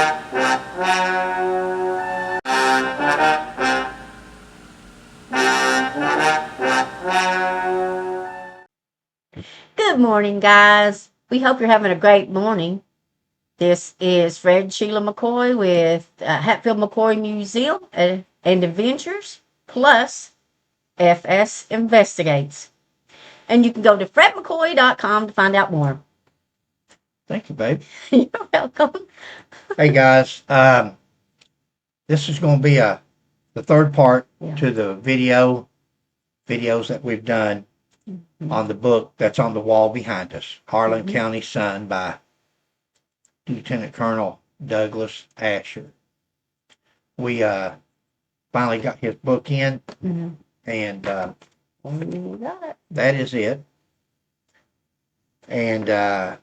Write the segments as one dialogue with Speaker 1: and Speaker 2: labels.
Speaker 1: Good morning, guys. We hope you're having a great morning. This is Fred Sheila McCoy with Hatfield McCoy Museum and Adventures, plus FS Investigates. And you can go to fredmccoy.com to find out more.
Speaker 2: Thank you, babe.
Speaker 1: You're welcome.
Speaker 2: Hey, guys. This is going to be the third part to the videos that we've done on the book that's on the wall behind us, Harlan County Sun by Lieutenant Colonel Douglas Asher. We finally got his book in, and that is it. And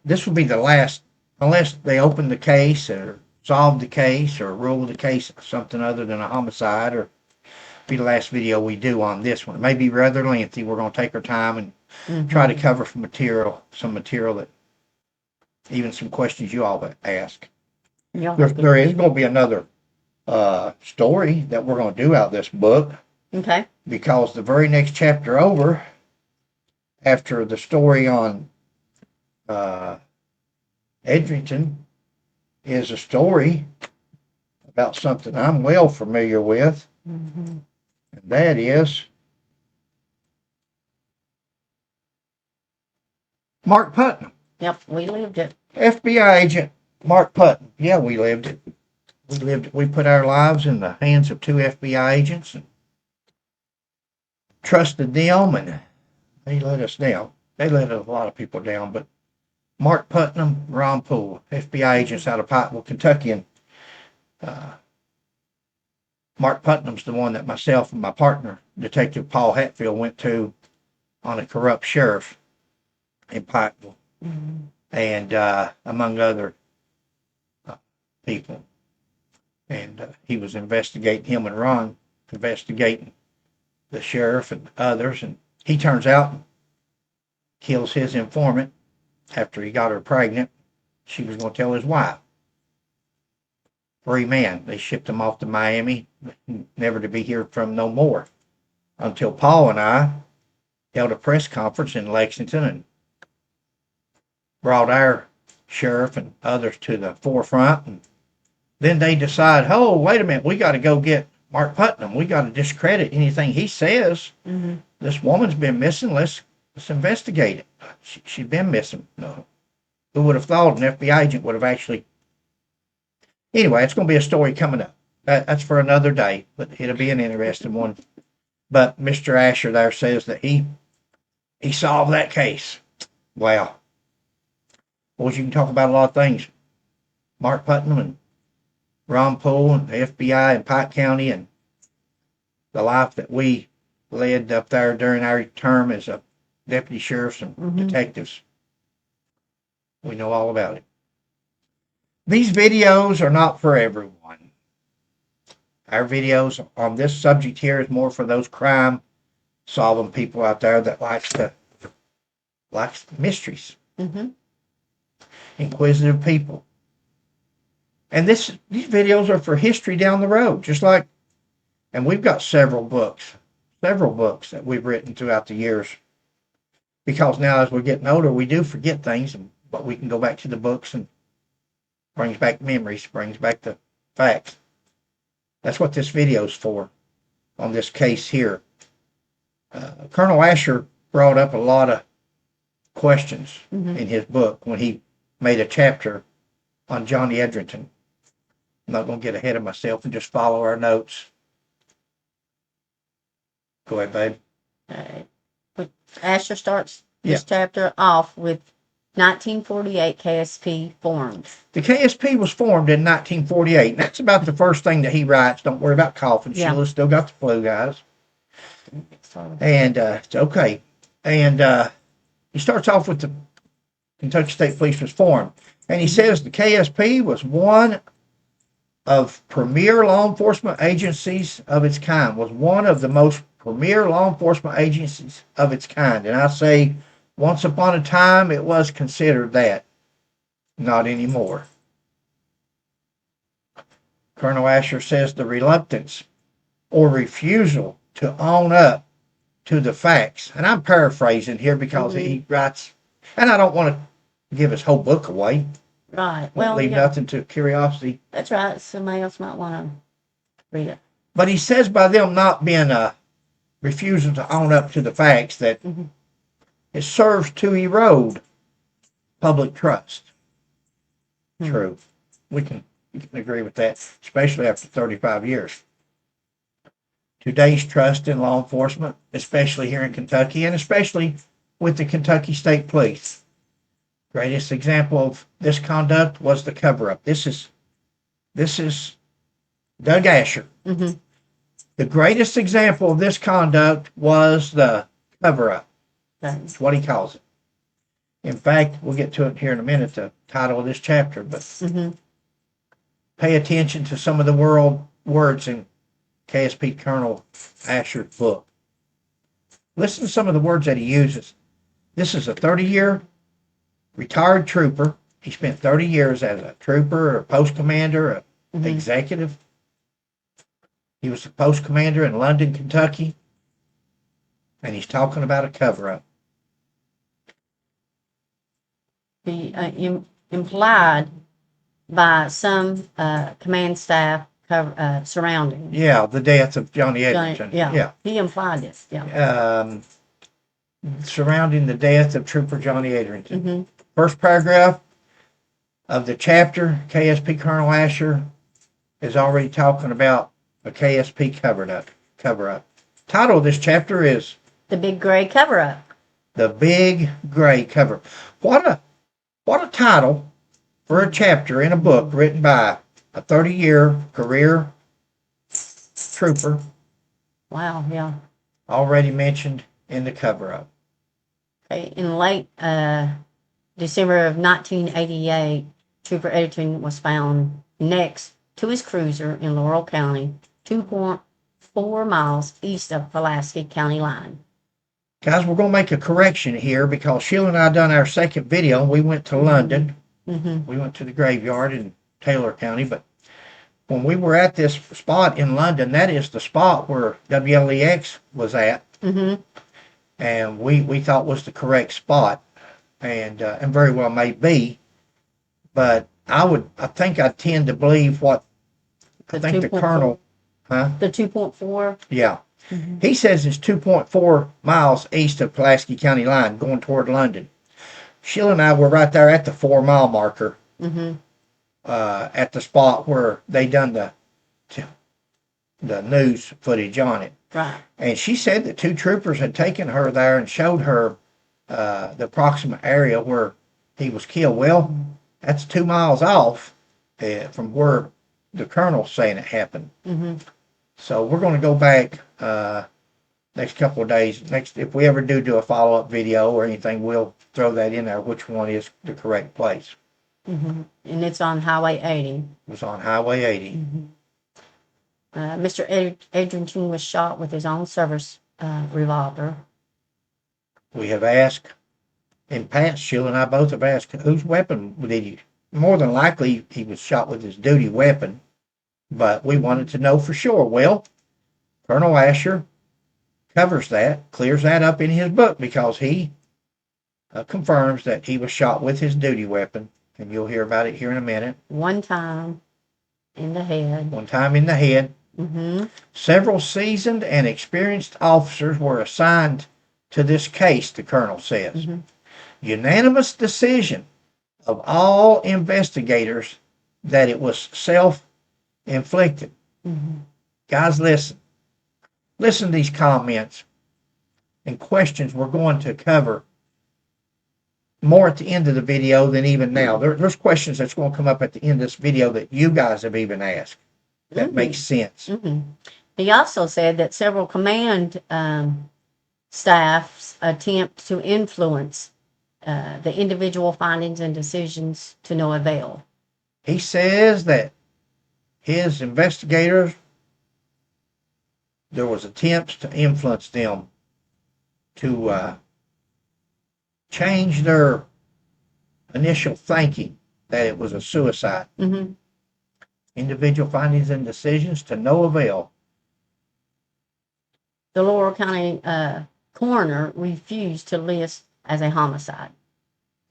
Speaker 2: this will be the last, unless they open the case or solve the case or rule the case something other than a homicide, or be the last video we do on this one. It may be rather lengthy. We're going to take our time and try to cover some material that, even some questions you all ask. There is going to be another story that we're going to do out of this book.
Speaker 1: Okay.
Speaker 2: Because the very next chapter over, after the story on Edrington, is a story about something I'm well familiar with. And that is Mark Putnam.
Speaker 1: Yep, we lived it.
Speaker 2: FBI agent Mark Putnam. Yeah, we lived it. We put our lives in the hands of two FBI agents and trusted them, and they let us down. They let a lot of people down, but Mark Putnam, Ron Poole, FBI agents out of Pikeville, Kentucky, and Mark Putnam's the one that myself and my partner, Detective Paul Hatfield, went to on a corrupt sheriff in Pikeville, and among other people. And he was investigating, him and Ron investigating the sheriff and others, and he turns out and kills his informant after he got her pregnant. She was going to tell his wife. Free man. They shipped him off to Miami, never to be heard from no more, until Paul and I held a press conference in Lexington and brought our sheriff and others to the forefront. And then they decide, oh, wait a minute, we got to go get Mark Putnam. We got to discredit anything he says. This woman's been missing. Let's investigate it. She's been missing. No. Who would have thought an FBI agent would have actually... Anyway, it's going to be a story coming up. That's for another day, but it'll be an interesting one. But Mr. Asher there says that he solved that case. Wow. Boys, you can talk about a lot of things. Mark Putnam and Ron Poole and the FBI in Pike County, and the life that we led up there during our term as a deputy sheriffs and detectives. We know all about it. These videos are not for everyone. Our videos on this subject here is more for those crime-solving people out there that likes mysteries. Inquisitive people. And these videos are for history down the road, just like, and we've got several books that we've written throughout the years. Because now as we're getting older, we do forget things, but we can go back to the books, and brings back memories, brings back the facts. That's what this video is for on this case here. Colonel Asher brought up a lot of questions in his book when he made a chapter on Johnny Edrington. I'm not going to get ahead of myself and just follow our notes. Go ahead, babe.
Speaker 1: All right. Asher starts this chapter off with 1948 KSP Formed.
Speaker 2: The KSP was formed in 1948. And that's about the first thing that he writes. Don't worry about coughing. Sheila's still got the flu, guys. And it's okay. And he starts off with the Kentucky State Police was formed. And he says the KSP was one of premier law enforcement agencies of its kind, was one of the most premier law enforcement agencies of its kind. And I say, once upon a time, it was considered that. Not anymore. Colonel Asher says the reluctance or refusal to own up to the facts. And I'm paraphrasing here because he writes, and I don't want to give his whole book away.
Speaker 1: Right.
Speaker 2: Won't
Speaker 1: Well,
Speaker 2: leave nothing to curiosity.
Speaker 1: That's right. Somebody else might want to read it.
Speaker 2: But he says by them not being a refusal to own up to the facts that it serves to erode public trust. True. We can agree with that, especially after 35 years. Today's trust in law enforcement, especially here in Kentucky, and especially with the Kentucky State Police. Greatest example of this conduct was the cover-up. This is Doug Asher. The greatest example of this conduct was the cover-up. That's what he calls it. In fact, we'll get to it here in a minute, the title of this chapter, but pay attention to some of the words in KSP Colonel Asher's book. Listen to some of the words that he uses. This is a 30-year retired trooper. He spent 30 years as a trooper, a post commander, an executive. He was a post commander in London, Kentucky. And he's talking about a cover-up.
Speaker 1: He implied by some command staff surrounding.
Speaker 2: Yeah, the death of Johnny Edrington.
Speaker 1: Yeah. He implied this. Yeah.
Speaker 2: Surrounding the death of Trooper Johnny Edrington. First paragraph of the chapter, KSP Colonel Asher is already talking about a KSP cover-up. Title of this chapter is
Speaker 1: The Big Gray Cover-Up.
Speaker 2: The Big Gray Cover-Up. What a title for a chapter in a book written by a 30-year career trooper.
Speaker 1: Wow, yeah.
Speaker 2: Already mentioned in the cover-up.
Speaker 1: Okay, in late December of 1988, Trooper Edrington was found next to his cruiser in Laurel County, 2.4 miles east of Pulaski County line.
Speaker 2: Guys, we're going to make a correction here because Sheila and I done our second video. We went to London. We went to the graveyard in Taylor County, but when we were at this spot in London, that is the spot where WLEX was at. And we thought was the correct spot, and very well may be, but I think I tend to believe what I think the colonel,
Speaker 1: The 2.4?
Speaker 2: Yeah. He says it's 2.4 miles east of Pulaski County line going toward London. Sheila and I were right there at the 4-mile marker, at the spot where they done the news footage on it.
Speaker 1: Right.
Speaker 2: And she said that 2 troopers had taken her there and showed her the approximate area where he was killed. Well, that's 2 miles off from where the colonel's saying it happened. So we're going to go back next couple of days. If we ever do a follow-up video or anything, we'll throw that in there, which one is the correct place.
Speaker 1: And it's on Highway 80.
Speaker 2: It was on Highway 80.
Speaker 1: Mr. Edrington was shot with his own service revolver.
Speaker 2: We have asked, in past, Sheila and I both have asked, whose weapon did he? More than likely, he was shot with his duty weapon, but we wanted to know for sure. Well, Colonel Asher covers that, clears that up in his book because he confirms that he was shot with his duty weapon, and you'll hear about it here in a minute.
Speaker 1: One time in the head.
Speaker 2: One time in the head. Several seasoned and experienced officers were assigned to this case, the colonel says. Unanimous decision of all investigators that it was self-inflicted. Guys, listen. Listen to these comments and questions we're going to cover more at the end of the video than even now. There's questions that's going to come up at the end of this video that you guys have even asked. That makes sense.
Speaker 1: He also said that several command staffs attempt to influence the individual findings and decisions to no avail.
Speaker 2: He says that his investigators, there was attempts to influence them to change their initial thinking that it was a suicide. Individual findings and decisions to no avail.
Speaker 1: The Laurel County coroner refused to list as a homicide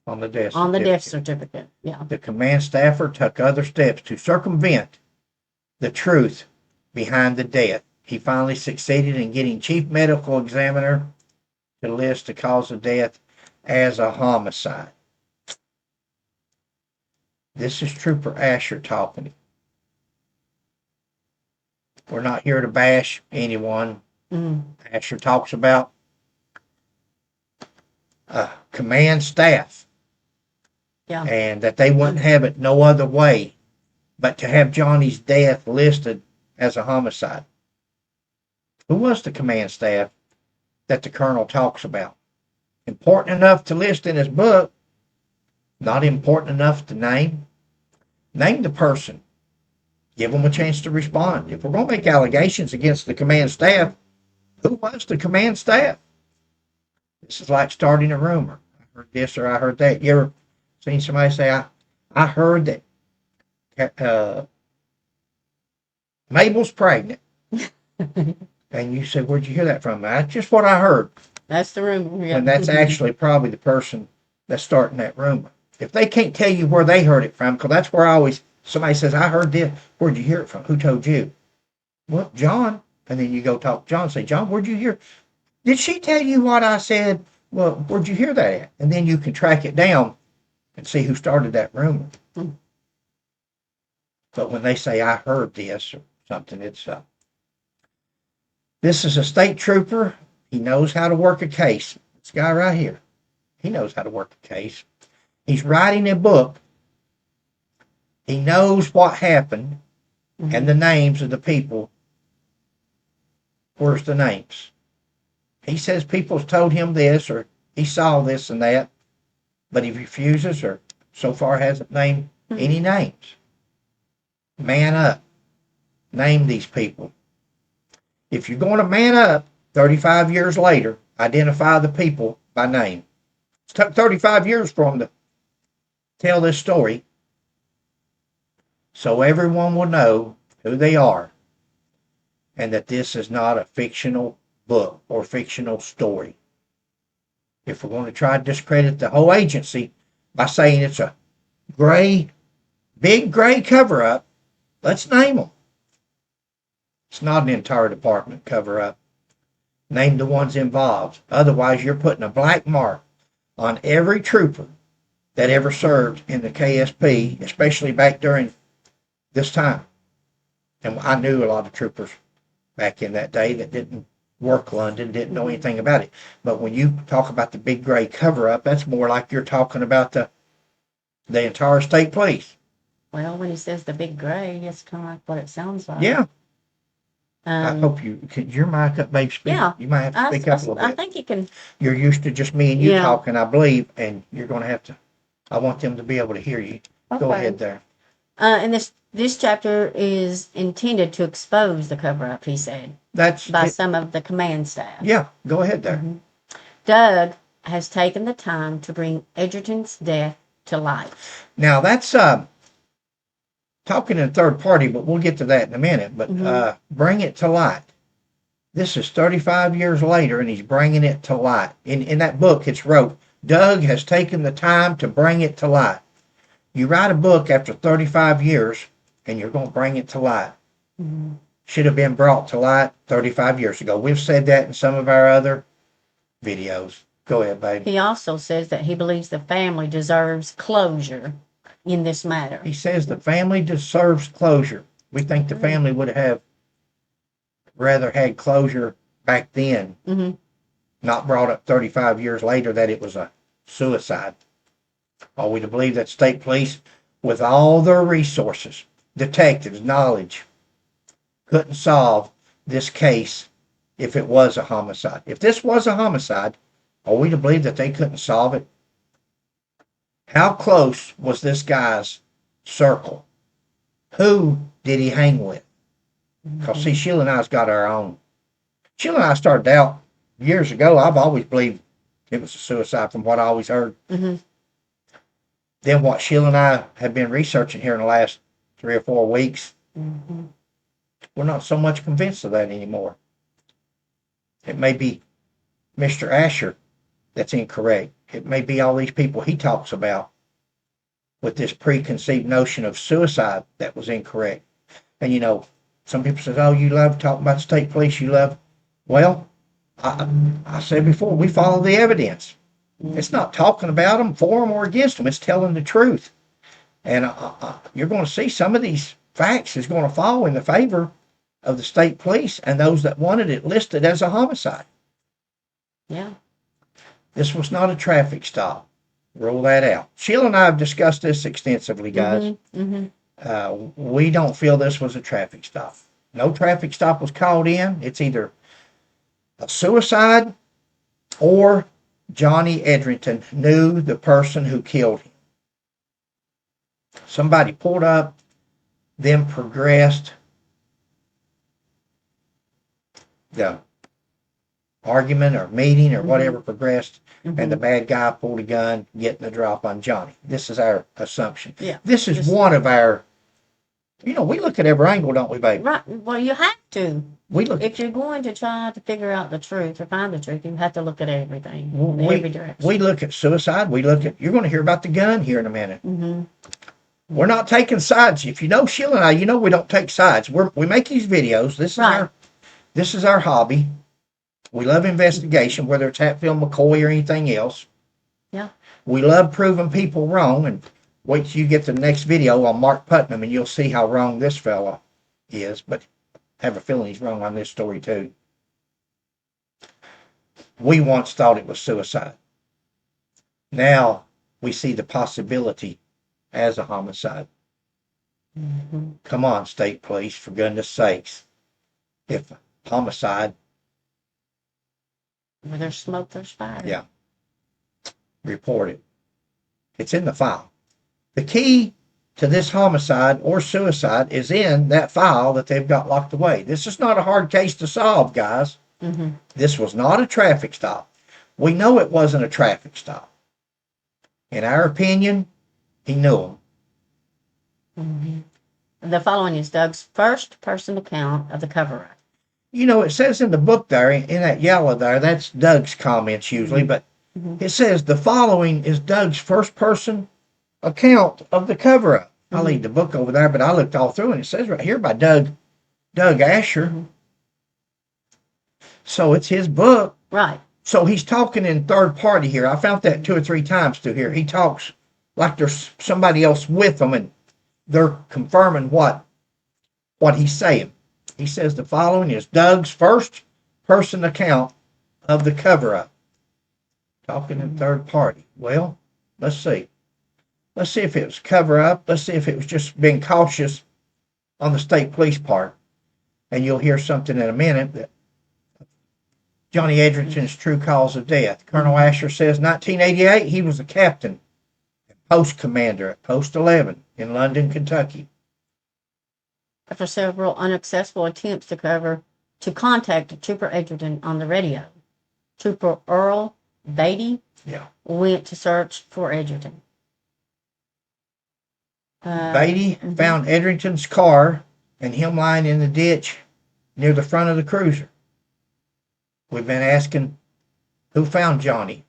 Speaker 2: On the death
Speaker 1: on the death
Speaker 2: certificate.
Speaker 1: certificate. Yeah.
Speaker 2: The command staffer took other steps to circumvent the truth behind the death. He finally succeeded in getting chief medical examiner to list the cause of death as a homicide. This is Trooper Asher talking. We're not here to bash anyone. Asher talks about command staff.
Speaker 1: Yeah.
Speaker 2: And that they wouldn't have it no other way but to have Johnny's death listed as a homicide. Who was the command staff that the colonel talks about? Important enough to list in his book, not important enough to name. Name the person. Give them a chance to respond. If we're going to make allegations against the command staff, who was the command staff? This is like starting a rumor. I heard this or I heard that. You ever seen somebody say, I heard that Mabel's pregnant? And you say, where'd you hear that from? That's just what I heard.
Speaker 1: That's the rumor. Yeah.
Speaker 2: And that's actually probably the person that's starting that rumor. If they can't tell you where they heard it from, because that's where somebody says, I heard this. Where'd you hear it from? Who told you? Well, John. And then you go talk to John and say, John, where'd you hear? Did she tell you what I said? Well, where'd you hear that at? And then you can track it down and see who started that rumor. But when they say, I heard this or something, it's this is a state trooper. He knows how to work a case. This guy right here, he knows how to work a case. He's writing a book. He knows what happened and the names of the people. Where's the names? He says people's told him this or he saw this and that, but he refuses or so far hasn't named any names. Man up. Name these people. If you're going to man up 35 years later, identify the people by name. It took 35 years for them to tell this story so everyone will know who they are and that this is not a fictional book or fictional story. If we're going to try to discredit the whole agency by saying it's a big gray cover up, let's name them. It's not an entire department cover up. Name the ones involved. Otherwise, you're putting a black mark on every trooper that ever served in the KSP, especially back during this time. And I knew a lot of troopers back in that day that didn't work London, didn't know anything about it. But when you talk about the big gray cover up, that's more like you're talking about the entire state police.
Speaker 1: Well, when he says the big gray, that's kind of like what it sounds like.
Speaker 2: Yeah. I hope could your mic up, babe? Speak.
Speaker 1: Yeah.
Speaker 2: You might have to speak up a little bit.
Speaker 1: I think you can.
Speaker 2: You're used to just me and you talking, I believe, and you're going to have to. I want them to be able to hear you. Okay. Go ahead there.
Speaker 1: And this chapter is intended to expose the cover-up, he said. By some of the command staff.
Speaker 2: Yeah, go ahead there.
Speaker 1: Doug has taken the time to bring Edrington's death to light.
Speaker 2: Now, that's talking in third party, but we'll get to that in a minute. But bring it to light. This is 35 years later, and he's bringing it to light. In that book, it's wrote, Doug has taken the time to bring it to light. You write a book after 35 years, and you're going to bring it to light. Should have been brought to light 35 years ago. We've said that in some of our other videos. Go ahead, baby.
Speaker 1: He also says that he believes the family deserves closure in this matter.
Speaker 2: He says the family deserves closure. We think the family would have rather had closure back then, not brought up 35 years later that it was a suicide. Are we to believe that state police, with all their resources, detectives, knowledge, couldn't solve this case if it was a homicide? If this was a homicide, are we to believe that they couldn't solve it? How close was this guy's circle? Who did he hang with? Because, see, Sheila and I's got our own. Sheila and I started out years ago. I've always believed it was a suicide from what I always heard. Then what Sheila and I have been researching here in the last 3 or 4 weeks.
Speaker 1: Mm-hmm.
Speaker 2: We're not so much convinced of that anymore. It may be Mr. Asher that's incorrect. It may be all these people he talks about with this preconceived notion of suicide that was incorrect. And you know, some people say, "Oh, you love talking about state police. You love." Well, I said before, we follow the evidence. It's not talking about them, for them, or against them. It's telling the truth. And you're going to see some of these facts is going to fall in the favor of the state police and those that wanted it listed as a homicide.
Speaker 1: Yeah.
Speaker 2: This was not a traffic stop. Rule that out. Sheila and I have discussed this extensively, guys. We don't feel this was a traffic stop. No traffic stop was called in. It's either a suicide or Johnny Edrington knew the person who killed him. Somebody pulled up, then progressed the argument or meeting or whatever progressed, and the bad guy pulled a gun, getting the drop on Johnny. This is our assumption.
Speaker 1: Yeah.
Speaker 2: This is one of our, we look at every angle, don't we, baby?
Speaker 1: Right. Well, you have to.
Speaker 2: We look.
Speaker 1: If you're going to try to figure out the truth or find the truth, you have to look at everything, every direction.
Speaker 2: We look at suicide. We look at, you're going to hear about the gun here in a minute. We're not taking sides. If you know Sheila and I, you know we don't take sides. We make these videos. This is our hobby. We love investigation, whether it's Hatfield, McCoy, or anything else.
Speaker 1: Yeah.
Speaker 2: We love proving people wrong, and wait till you get to the next video on Mark Putnam, and you'll see how wrong this fella is. But I have a feeling he's wrong on this story too. We once thought it was suicide. Now we see the possibility as a homicide. Come on, state police, for goodness sakes. If homicide,
Speaker 1: where there's smoke, there's fire.
Speaker 2: Yeah. Report it. It's in the file. The key to this homicide or suicide is in that file that they've got locked away. This is not a hard case to solve, guys. This was not a traffic stop. We know it wasn't a traffic stop. In our opinion, he knew him.
Speaker 1: The following is Doug's first person account of the cover-up.
Speaker 2: You know, it says in the book there, in that yellow there, that's Doug's comments usually, but it says the following is Doug's first person account of the cover-up. I leave the book over there, but I looked all through and it says right here by Doug Asher. So it's his book.
Speaker 1: Right.
Speaker 2: So he's talking in third party here. I found that 2 or 3 times through here. He talks like there's somebody else with them and they're confirming what he's saying. He says the following is Doug's first person account of the cover-up. Talking in third party. Well, let's see. Let's see if it was cover-up. Let's see if it was just being cautious on the state police part. And you'll hear something in a minute that Johnny Edrington's true cause of death. Colonel Asher says 1988, he was a captain and post commander at Post 11 in London, Kentucky.
Speaker 1: After several unsuccessful attempts to contact Trooper Edrington on the radio, Trooper Earl Beatty went to search for Edrington.
Speaker 2: Beatty found Edrington's car and him lying in the ditch near the front of the cruiser. We've been asking who found Johnny,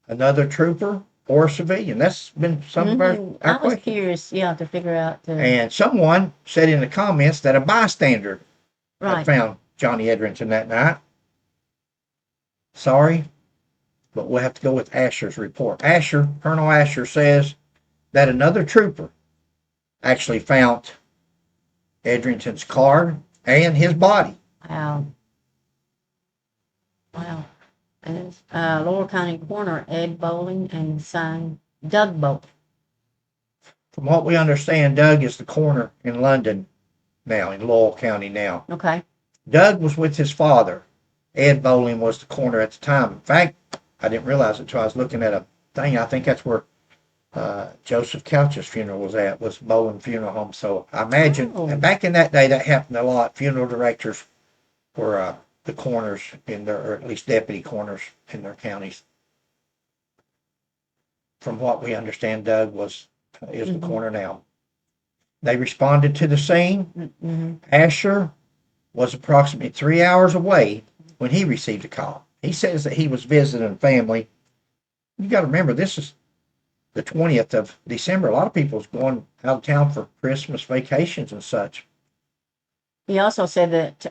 Speaker 2: another trooper or a civilian? That's been some of our
Speaker 1: I was
Speaker 2: questions.
Speaker 1: curious, to figure out.
Speaker 2: And someone said in the comments that a bystander had
Speaker 1: Right.
Speaker 2: found Johnny Edrington that night. Sorry, but we'll have to go with Asher's report. Colonel Asher says that another trooper actually found Edrington's car and his body.
Speaker 1: Wow. And it's Lower County Coroner Ed Bowling and son Doug Bowling.
Speaker 2: From what we understand, Doug is the coroner in London now, in Loyal County now.
Speaker 1: Okay.
Speaker 2: Doug was with his father. Ed Bowling was the coroner at the time. In fact, I didn't realize it until I was looking at a thing. I think that's where Joseph Couch's funeral was Bowling Funeral Home. So I imagine, and back in that day, that happened a lot. Funeral directors were the coroners in their, or at least deputy coroners in their counties. From what we understand, Doug is the coroner now. They responded to the scene.
Speaker 1: Mm-hmm.
Speaker 2: Asher was approximately 3 hours away when he received a call. He says that he was visiting family. You got to remember, this is the 20th of December. A lot of people's going out of town for Christmas vacations and such.
Speaker 1: He also said that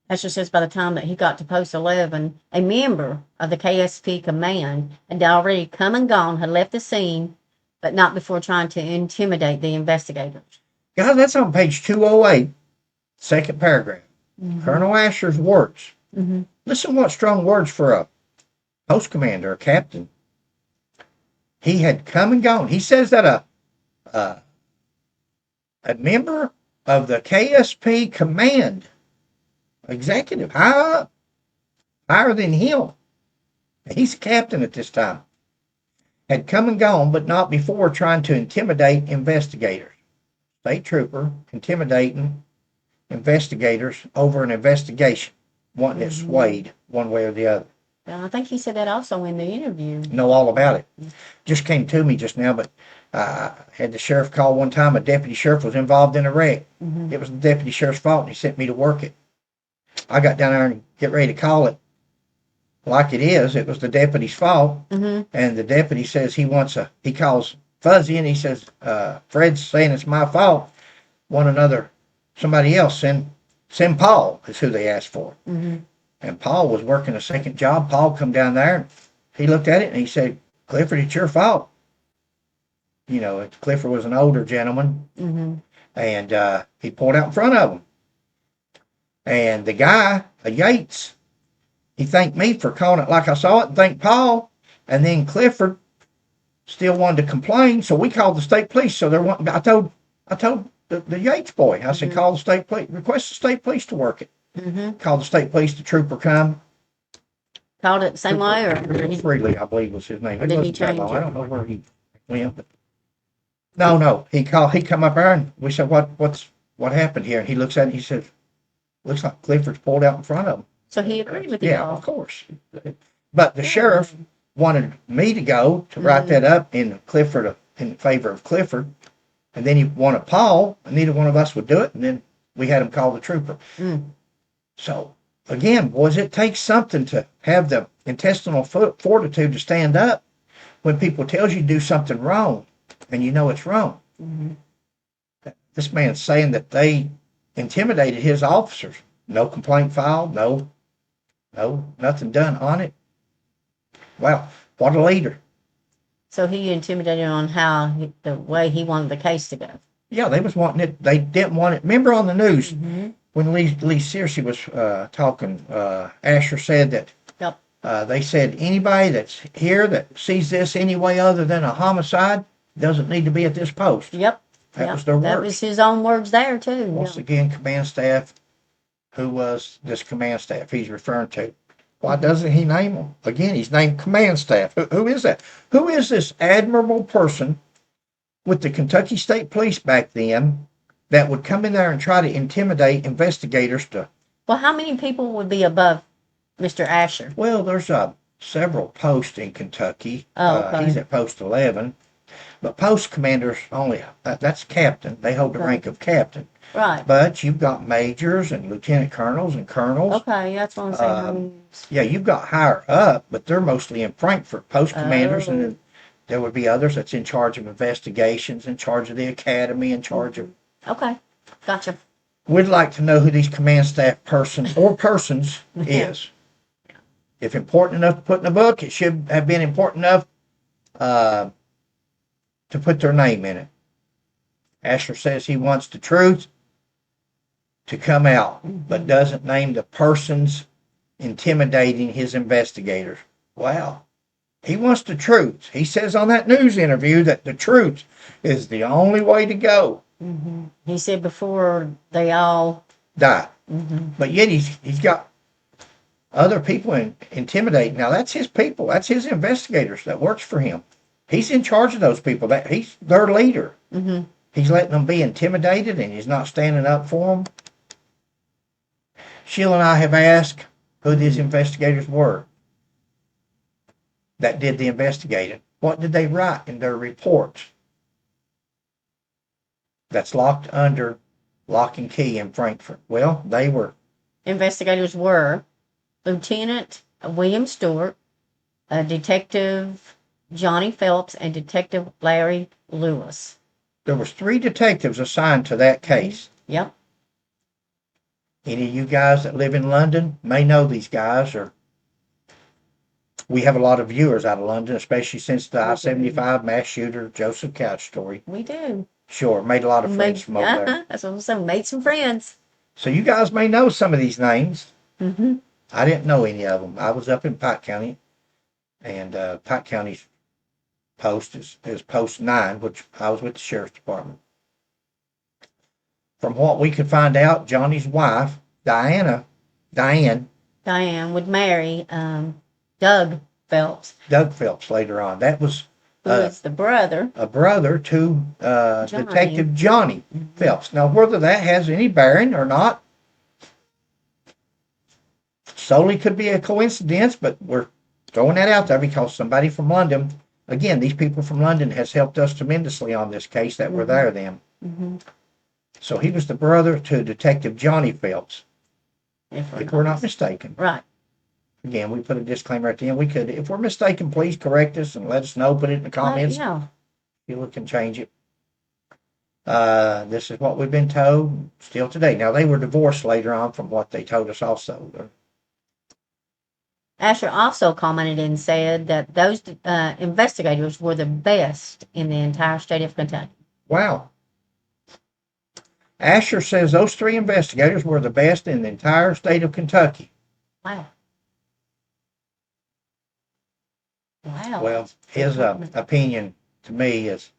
Speaker 1: Asher says by the time that he got to post 11, a member of the KSP command had already come and gone, had left the scene, but not before trying to intimidate the investigators.
Speaker 2: Guys, that's on page 208, second paragraph.
Speaker 1: Mm-hmm.
Speaker 2: Colonel Asher's words.
Speaker 1: Mm-hmm.
Speaker 2: Listen what strong words for a post commander, a captain. He had come and gone. He says that a member of the KSP command, executive, higher than him, he's a captain at this time, had come and gone, but not before trying to intimidate investigators. State trooper intimidating investigators over an investigation, wanting it swayed one way or the other.
Speaker 1: I think he said that also in the interview.
Speaker 2: Know all about it. Just came to me just now, but had the sheriff call one time. A deputy sheriff was involved in a wreck. Mm-hmm. It was the deputy sheriff's fault, and he sent me to work it. I got down there and get ready to call it like it is. It was the deputy's fault, mm-hmm. and the deputy says he calls Fuzzy, and he says, Fred's saying it's my fault. Somebody else, send Paul, is who they asked for. Mm-hmm. And Paul was working a second job. Paul come down there, and he looked at it, and he said, Clifford, it's your fault. You know, Clifford was an older gentleman, mm-hmm. and he pulled out in front of him. And the guy, Yates, he thanked me for calling it like I saw it, and thanked Paul. And then Clifford still wanted to complain, so we called the state police. So there wasn't. I told the Yates boy, I said, call the state police, request the state police to work it. Mm-hmm. Called the state police, the trooper come.
Speaker 1: Called it the same way, or
Speaker 2: Freely, I believe was his name.
Speaker 1: Or did he change it?
Speaker 2: I don't know where he went. But no. He come up there, and we said, what happened here? And he looks at it, and he said, looks like Clifford's pulled out in front of him.
Speaker 1: So he agreed with you.
Speaker 2: Yeah, of course. But the sheriff wanted me to go to write that up in favor of Clifford, and then he wanted Paul, and neither one of us would do it, and then we had him call the trooper. So again, boys, it takes something to have the intestinal fortitude to stand up when people tells you to do something wrong, and you know it's wrong. Mm-hmm. This man's saying that they intimidated his officers. No complaint filed. No, nothing done on it. Wow, what a leader. So
Speaker 1: he intimidated on the way he wanted the case to go.
Speaker 2: Yeah, they was wanting it. They didn't want it. Remember on the news, mm-hmm. when Lee Searcy was talking, Asher said that they said anybody that's here that sees this any way other than a homicide doesn't need to be at this post.
Speaker 1: Yep.
Speaker 2: That was their words.
Speaker 1: That was his own words there, too.
Speaker 2: Once again, command staff. Who was this command staff he's referring to? Why doesn't he name them? Again, he's named command staff. Who is that? Who is this admirable person with the Kentucky State Police back then that would come in there and try to intimidate investigators to...
Speaker 1: Well, how many people would be above Mr. Asher?
Speaker 2: Well, there's several posts in Kentucky.
Speaker 1: Okay.
Speaker 2: He's at post 11. But post commanders only, that's captain. They hold the rank of captain.
Speaker 1: Right.
Speaker 2: But you've got majors and lieutenant colonels and colonels.
Speaker 1: Okay, that's what I'm saying.
Speaker 2: Yeah, you've got higher up, but they're mostly in Frankfort, post commanders, and then there would be others that's in charge of investigations, in charge of the academy, in charge of...
Speaker 1: Okay, gotcha.
Speaker 2: We'd like to know who these command staff person or persons is. If important enough to put in a book, it should have been important enough to put their name in it. Asher says he wants the truth to come out, but doesn't name the persons intimidating his investigators. Wow. He wants the truth. He says on that news interview that the truth is the only way to go.
Speaker 1: Mm-hmm. He said before they all
Speaker 2: die. Mm-hmm. But yet he's got other people intimidating. Now that's his people. That's his investigators that works for him. He's in charge of those people. He's their leader. Mm-hmm. He's letting them be intimidated, and he's not standing up for them. Sheila and I have asked who these investigators were that did the investigating. What did they write in their reports? that's locked under lock and key in Frankfurt. Well,
Speaker 1: Investigators were Lieutenant William Stewart, Detective Johnny Phelps, and Detective Larry Lewis.
Speaker 2: there was 3 detectives assigned to that case.
Speaker 1: Yep.
Speaker 2: Any of you guys that live in London may know these guys, or we have a lot of viewers out of London, especially since the I-75 mass shooter Joseph Couch story.
Speaker 1: We do.
Speaker 2: Sure, made a lot of friends from over there.
Speaker 1: That's what I'm saying. Made some friends.
Speaker 2: So you guys may know some of these names.
Speaker 1: Mm-hmm.
Speaker 2: I didn't know any of them. I was up in Pike County, and Pike County's post is Post 9, which I was with the Sheriff's Department. From what we could find out, Johnny's wife, Diane,
Speaker 1: would marry Doug Phelps.
Speaker 2: Doug Phelps later on. That was
Speaker 1: who is the brother.
Speaker 2: A brother to
Speaker 1: Johnny.
Speaker 2: Detective Johnny Phelps. Now, whether that has any bearing or not, solely could be a coincidence, but we're throwing that out there because somebody from London, again, these people from London has helped us tremendously on this case that were there then.
Speaker 1: Mm-hmm.
Speaker 2: So he was the brother to Detective Johnny Phelps, if we're not mistaken.
Speaker 1: Right.
Speaker 2: Again, we put a disclaimer at the end. We could, if we're mistaken, please correct us and let us know. Put it in the comments.
Speaker 1: Yeah.
Speaker 2: You can change it. This is what we've been told still today. Now, they were divorced later on from what they told us also.
Speaker 1: Asher also commented and said that those investigators were the best in the entire state of Kentucky.
Speaker 2: Wow. Asher says those 3 investigators were the best in the entire state of Kentucky.
Speaker 1: Wow. Wow.
Speaker 2: Well, his opinion to me is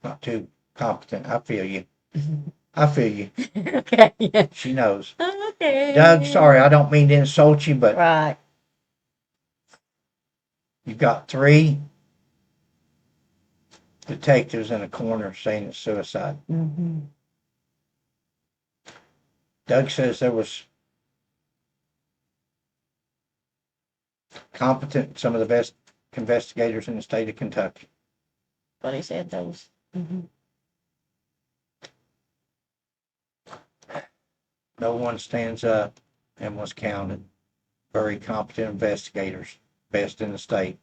Speaker 2: not too competent. I feel you. I feel you.
Speaker 1: Okay. Yeah.
Speaker 2: She knows.
Speaker 1: Okay.
Speaker 2: Doug, sorry, I don't mean to insult you, but
Speaker 1: right.
Speaker 2: You've got 3 detectives in a corner saying it's suicide.
Speaker 1: Mm-hmm.
Speaker 2: Doug says there was competent, some of the best investigators in the state of Kentucky.
Speaker 1: But he said those. Mm-hmm.
Speaker 2: No one stands up and was counted. Very competent investigators, best in the state.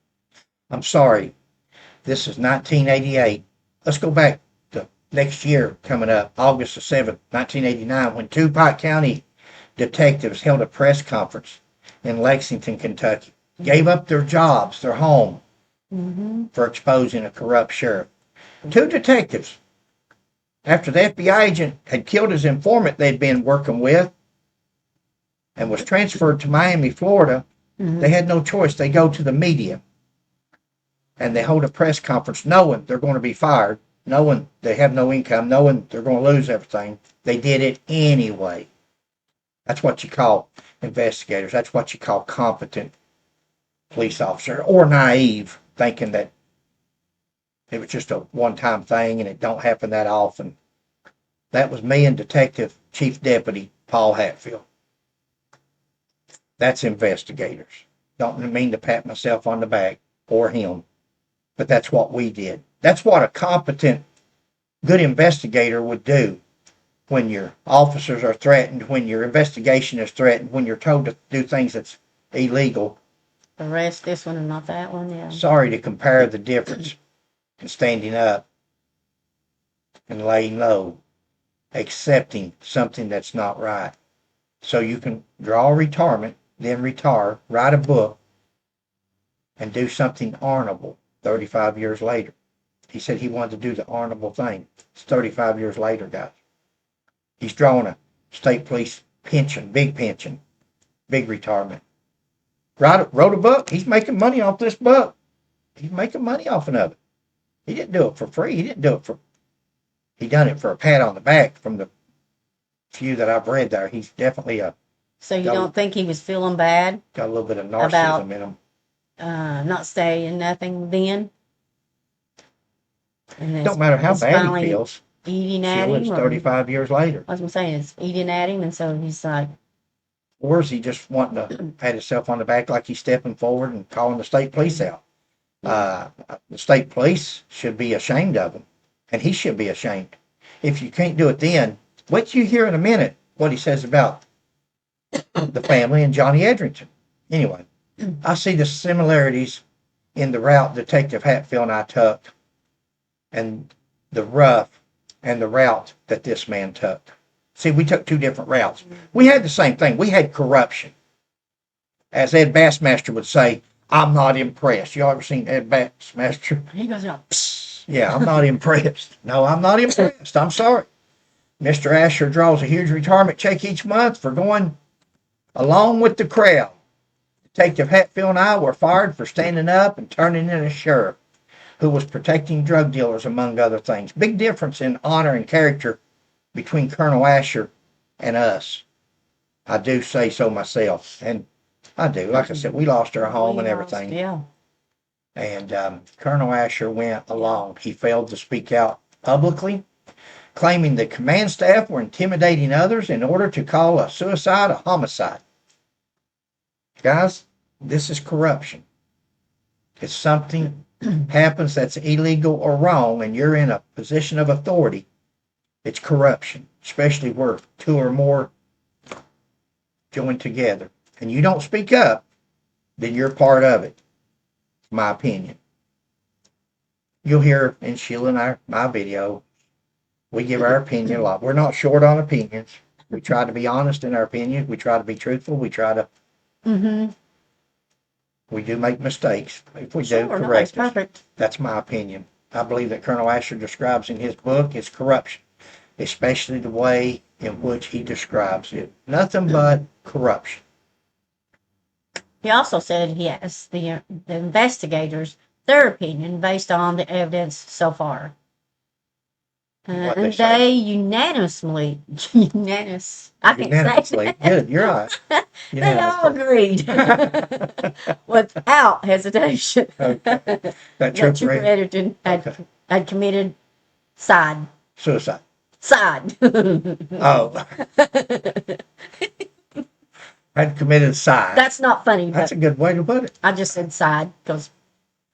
Speaker 2: I'm sorry, this is 1988. Let's go back to next year coming up, August the 7th, 1989, when 2 Pike County detectives held a press conference in Lexington, Kentucky. Gave up their jobs, their home, for exposing a corrupt sheriff. 2 detectives, after the FBI agent had killed his informant they'd been working with and was transferred to Miami, Florida, they had no choice. They go to the media and they hold a press conference knowing they're going to be fired, knowing they have no income, knowing they're going to lose everything. They did it anyway. That's what you call investigators. That's what you call competent police officer, or naive, thinking that it was just a one-time thing and it don't happen that often. That was me and Detective Chief Deputy Paul Hatfield. That's investigators. Don't mean to pat myself on the back or him, but that's what we did. That's what a competent, good investigator would do when your officers are threatened, when your investigation is threatened, when you're told to do things that's illegal.
Speaker 1: Arrest this one and not that one, yeah.
Speaker 2: Sorry to compare the difference in standing up and laying low, accepting something that's not right. So you can draw retirement, then retire, write a book, and do something honorable 35 years later. He said he wanted to do the honorable thing. It's 35 years later, guys. He's drawing a state police pension, big retirement. Wrote a book. He's making money off this book. He's making money off of it. He didn't do it for free. He done it for a pat on the back. From the few that I've read there, he's definitely
Speaker 1: So you don't think he was feeling bad?
Speaker 2: Got a little bit of narcissism in him.
Speaker 1: Not saying nothing then? And
Speaker 2: Don't matter how bad he feels.
Speaker 1: Eating at him?
Speaker 2: It's 35 years later.
Speaker 1: I was going to say, it's eating at him, and so he's like...
Speaker 2: Or is he just wanting to pat himself on the back like he's stepping forward and calling the state police out? The state police should be ashamed of him, and he should be ashamed. if you can't do it then, wait till you hear in a minute what he says about the family and Johnny Edrington. Anyway, I see the similarities in the route Detective Hatfield and I took, and the route that this man took. See, we took two different routes. We had the same thing. We had corruption. As Ed Bassmaster would say, I'm not impressed. You ever seen Ed Bassmaster?
Speaker 1: He goes, oh,
Speaker 2: Yeah, I'm not impressed. No, I'm not impressed. I'm sorry. Mr. Asher draws a huge retirement check each month for going along with the crowd. Detective Hatfield and I were fired for standing up and turning in a sheriff who was protecting drug dealers, among other things. Big difference in honor and character between Colonel Asher and us. I do say so myself. And I do. Like I said, we lost our home and everything.
Speaker 1: Yeah.
Speaker 2: And Colonel Asher went along. He failed to speak out publicly, claiming the command staff were intimidating others in order to call a suicide a homicide. Guys, this is corruption. If something happens that's illegal or wrong and you're in a position of authority, it's corruption, especially where two or more join together. And you don't speak up, then you're part of it. My opinion. You'll hear in Sheila and my video, we give our opinion a lot. We're not short on opinions. We try to be honest in our opinions. We try to be truthful. We try to. We do make mistakes. If we do, correct us.
Speaker 1: Perfect.
Speaker 2: That's my opinion. I believe that Colonel Asher describes in his book is corruption, especially the way in which he describes it. Nothing but corruption.
Speaker 1: He also said he asked the investigators their opinion based on the evidence so far. And they unanimously,
Speaker 2: unanimously, good, you're right.
Speaker 1: They all agreed without hesitation
Speaker 2: Okay. That
Speaker 1: Trooper Edrington had committed suicide.
Speaker 2: Oh. Had committed side.
Speaker 1: That's not funny.
Speaker 2: That's a good way to put it.
Speaker 1: I just said side because,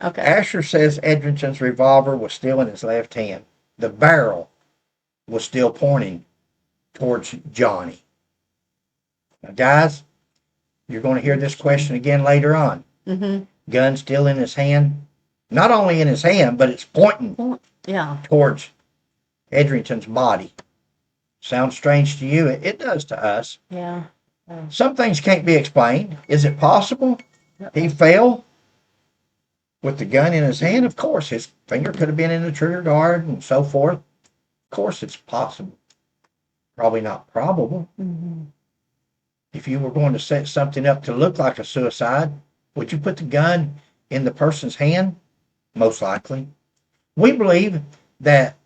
Speaker 1: okay.
Speaker 2: Asher says Edrington's revolver was still in his left hand. The barrel was still pointing towards Johnny. Now, guys, you're going to hear this question again later on. Gun still in his hand. Not only in his hand, but it's pointing towards Edrington's body. Sounds strange to you? It does to us.
Speaker 1: Yeah.
Speaker 2: Some things can't be explained. Is it possible he fell with the gun in his hand? Of course, his finger could have been in the trigger guard and so forth. Of course, it's possible. Probably not probable. If you were going to set something up to look like a suicide, would you put the gun in the person's hand? Most likely. We believe that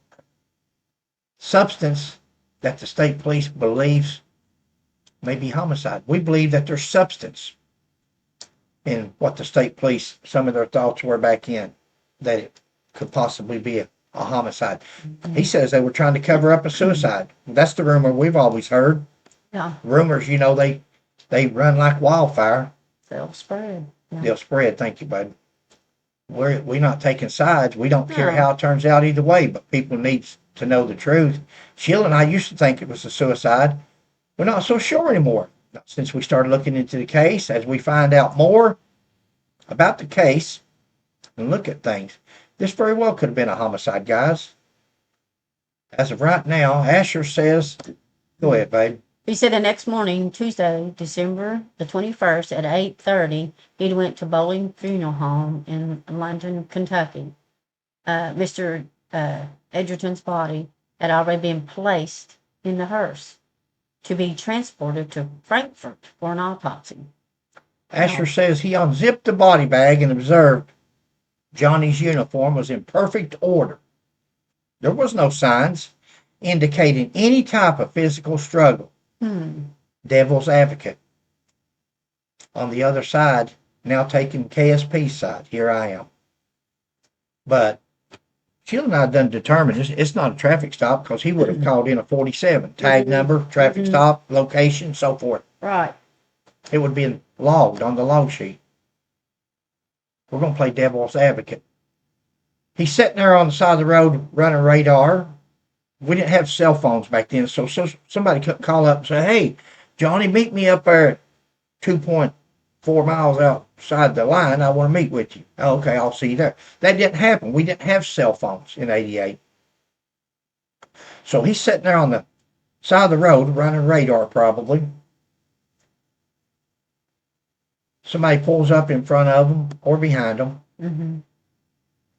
Speaker 2: substance that the state police believes may be homicide. We believe that there's substance in what the state police, some of their thoughts were back in, that it could possibly be a homicide. He says they were trying to cover up a suicide. That's the rumor we've always heard.
Speaker 1: Yeah.
Speaker 2: Rumors, you know, they run like wildfire.
Speaker 1: They'll spread. Yeah.
Speaker 2: They'll spread. Thank you, bud. We're not taking sides. We don't care how it turns out either way, but people need to know the truth. Sheila and I used to think it was a suicide. We're not so sure anymore. Since we started looking into the case, as we find out more about the case and look at things, this very well could have been a homicide, guys. As of right now, Asher says, go ahead, babe.
Speaker 1: He said the next morning, Tuesday, December the 21st at 8:30, he went to Bowling Funeral Home in London, Kentucky. Mr. Edrington's body had already been placed in the hearse to be transported to Frankfurt for an autopsy.
Speaker 2: Asher says he unzipped the body bag and observed Johnny's uniform was in perfect order. There was no signs indicating any type of physical struggle. Devil's advocate. On the other side, now taking KSP's side. Here I am. But Sheila and I done determined it's not a traffic stop because he would have called in a 47. Tag number, traffic stop, location, so forth.
Speaker 1: Right.
Speaker 2: It would be logged on the log sheet. We're going to play devil's advocate. He's sitting there on the side of the road running radar, we didn't have cell phones back then, so somebody could call up and say, "Hey, Johnny, meet me up there at 2.4 miles outside the line. I want to meet with you." "Oh, okay, I'll see you there." That didn't happen. We didn't have cell phones in '88. So he's sitting there on the side of the road running radar probably. Somebody pulls up in front of him or behind him.
Speaker 1: Mm-hmm.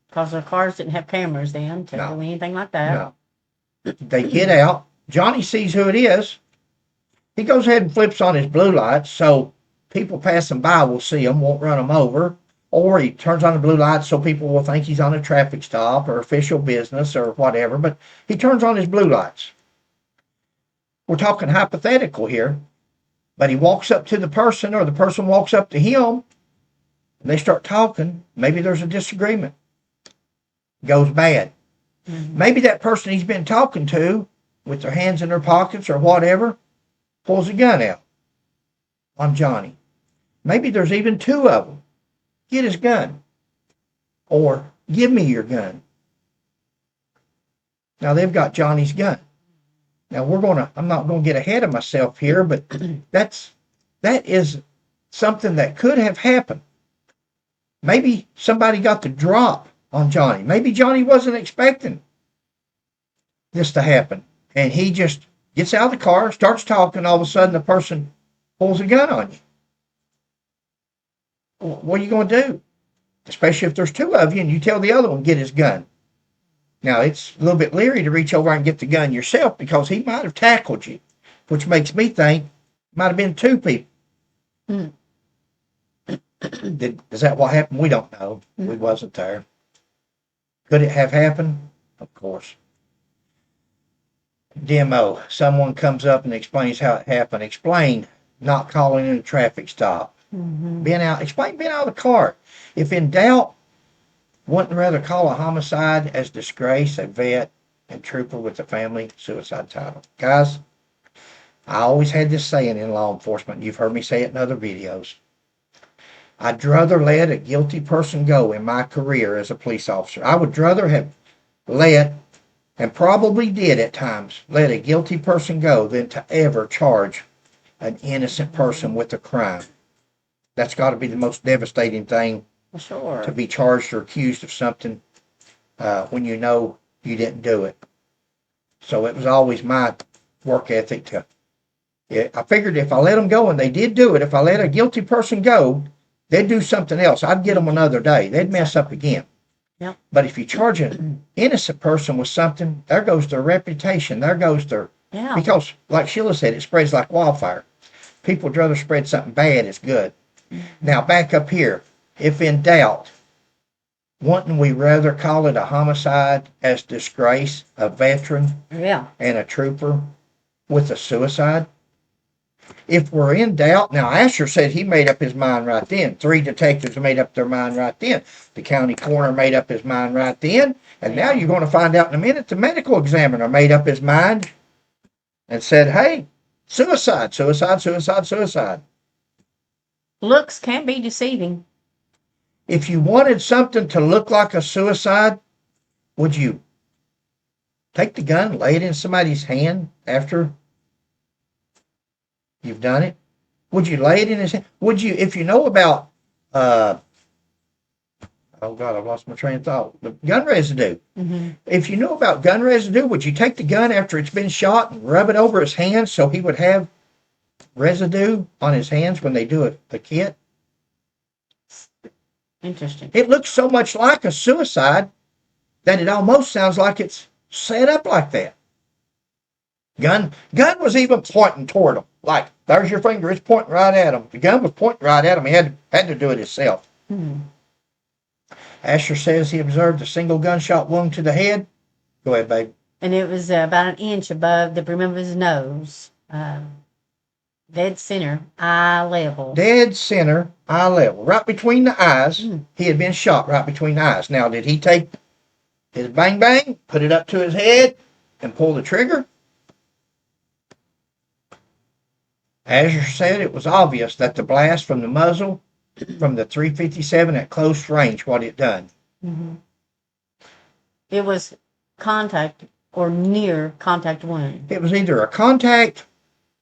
Speaker 1: Because their cars didn't have cameras then to do anything like that.
Speaker 2: No. They get out. Johnny sees who it is. He goes ahead and flips on his blue lights so people passing by will see him, won't run him over. Or he turns on the blue lights so people will think he's on a traffic stop or official business or whatever. But he turns on his blue lights. We're talking hypothetical here. But he walks up to the person or the person walks up to him. And they start talking. Maybe there's a disagreement. Goes bad. Mm-hmm. Maybe that person he's been talking to with their hands in their pockets or whatever pulls a gun out on Johnny. Maybe there's even two of them. Get his gun. Or give me your gun. Now they've got Johnny's gun. Now I'm not going to get ahead of myself here, but that is something that could have happened. Maybe somebody got the drop on Johnny. Maybe Johnny wasn't expecting this to happen. And he just gets out of the car, starts talking, all of a sudden the person pulls a gun on you. What are you going to do? Especially if there's two of you and you tell the other one, get his gun. Now, it's a little bit leery to reach over and get the gun yourself because he might have tackled you, which makes me think it might have been two people. Mm. Is that what happened? We don't know. Mm. We wasn't there. Could it have happened? Of course. Demo. Someone comes up and explains how it happened. Explain not calling in a traffic stop. Mm-hmm. Explain being out of the car. If in doubt, wouldn't rather call a homicide as disgrace a vet and trooper with a family suicide title. Guys, I always had this saying in law enforcement. You've heard me say it in other videos. I'd rather let a guilty person go in my career as a police officer. I would rather have let, and probably did at times, let a guilty person go than to ever charge an innocent person with a crime. That's got to be the most devastating thing. Sure. To be charged or accused of something when you know you didn't do it. So it was always my work ethic I figured if I let them go and they did do it, if I let a guilty person go, they'd do something else. I'd get them another day. They'd mess up again. Yep. But if you charge an innocent person with something, there goes their reputation. There goes their... Yeah. Because, like Sheila said, it spreads like wildfire. People would rather spread something bad as good. Now, back up here. If in doubt, wouldn't we rather call it a homicide as disgrace a veteran and a trooper with a suicide? If we're in doubt, now Asher said he made up his mind right then. 3 detectives made up their mind right then. The county coroner made up his mind right then. And now you're going to find out in a minute the medical examiner made up his mind and said, hey, suicide, suicide, suicide, suicide.
Speaker 1: Looks can be deceiving.
Speaker 2: If you wanted something to look like a suicide, would you take the gun, lay it in somebody's hand after you've done it? Would you lay it in his hand? Would you, if you know about, oh God, I've lost my train of thought. The gun residue. Mm-hmm. If you know about gun residue, would you take the gun after it's been shot and rub it over his hands so he would have residue on his hands when they do a kit?
Speaker 1: Interesting.
Speaker 2: It looks so much like a suicide that it almost sounds like it's set up like that. Gun was even pointing toward him. Like, there's your finger, it's pointing right at him. The gun was pointing right at him. He had to do it himself. Hmm. Asher says he observed a single gunshot wound to the head. Go ahead, babe.
Speaker 1: And it was about an inch above the brim of his nose. Dead center, eye level.
Speaker 2: Dead center, eye level. Right between the eyes. Mm. He had been shot right between the eyes. Now, did he take his bang bang, put it up to his head, and pull the trigger? Asher said it was obvious that the blast from the muzzle from the .357 at close range, what it done. Mm-hmm.
Speaker 1: It was contact or near contact wound.
Speaker 2: It was either a contact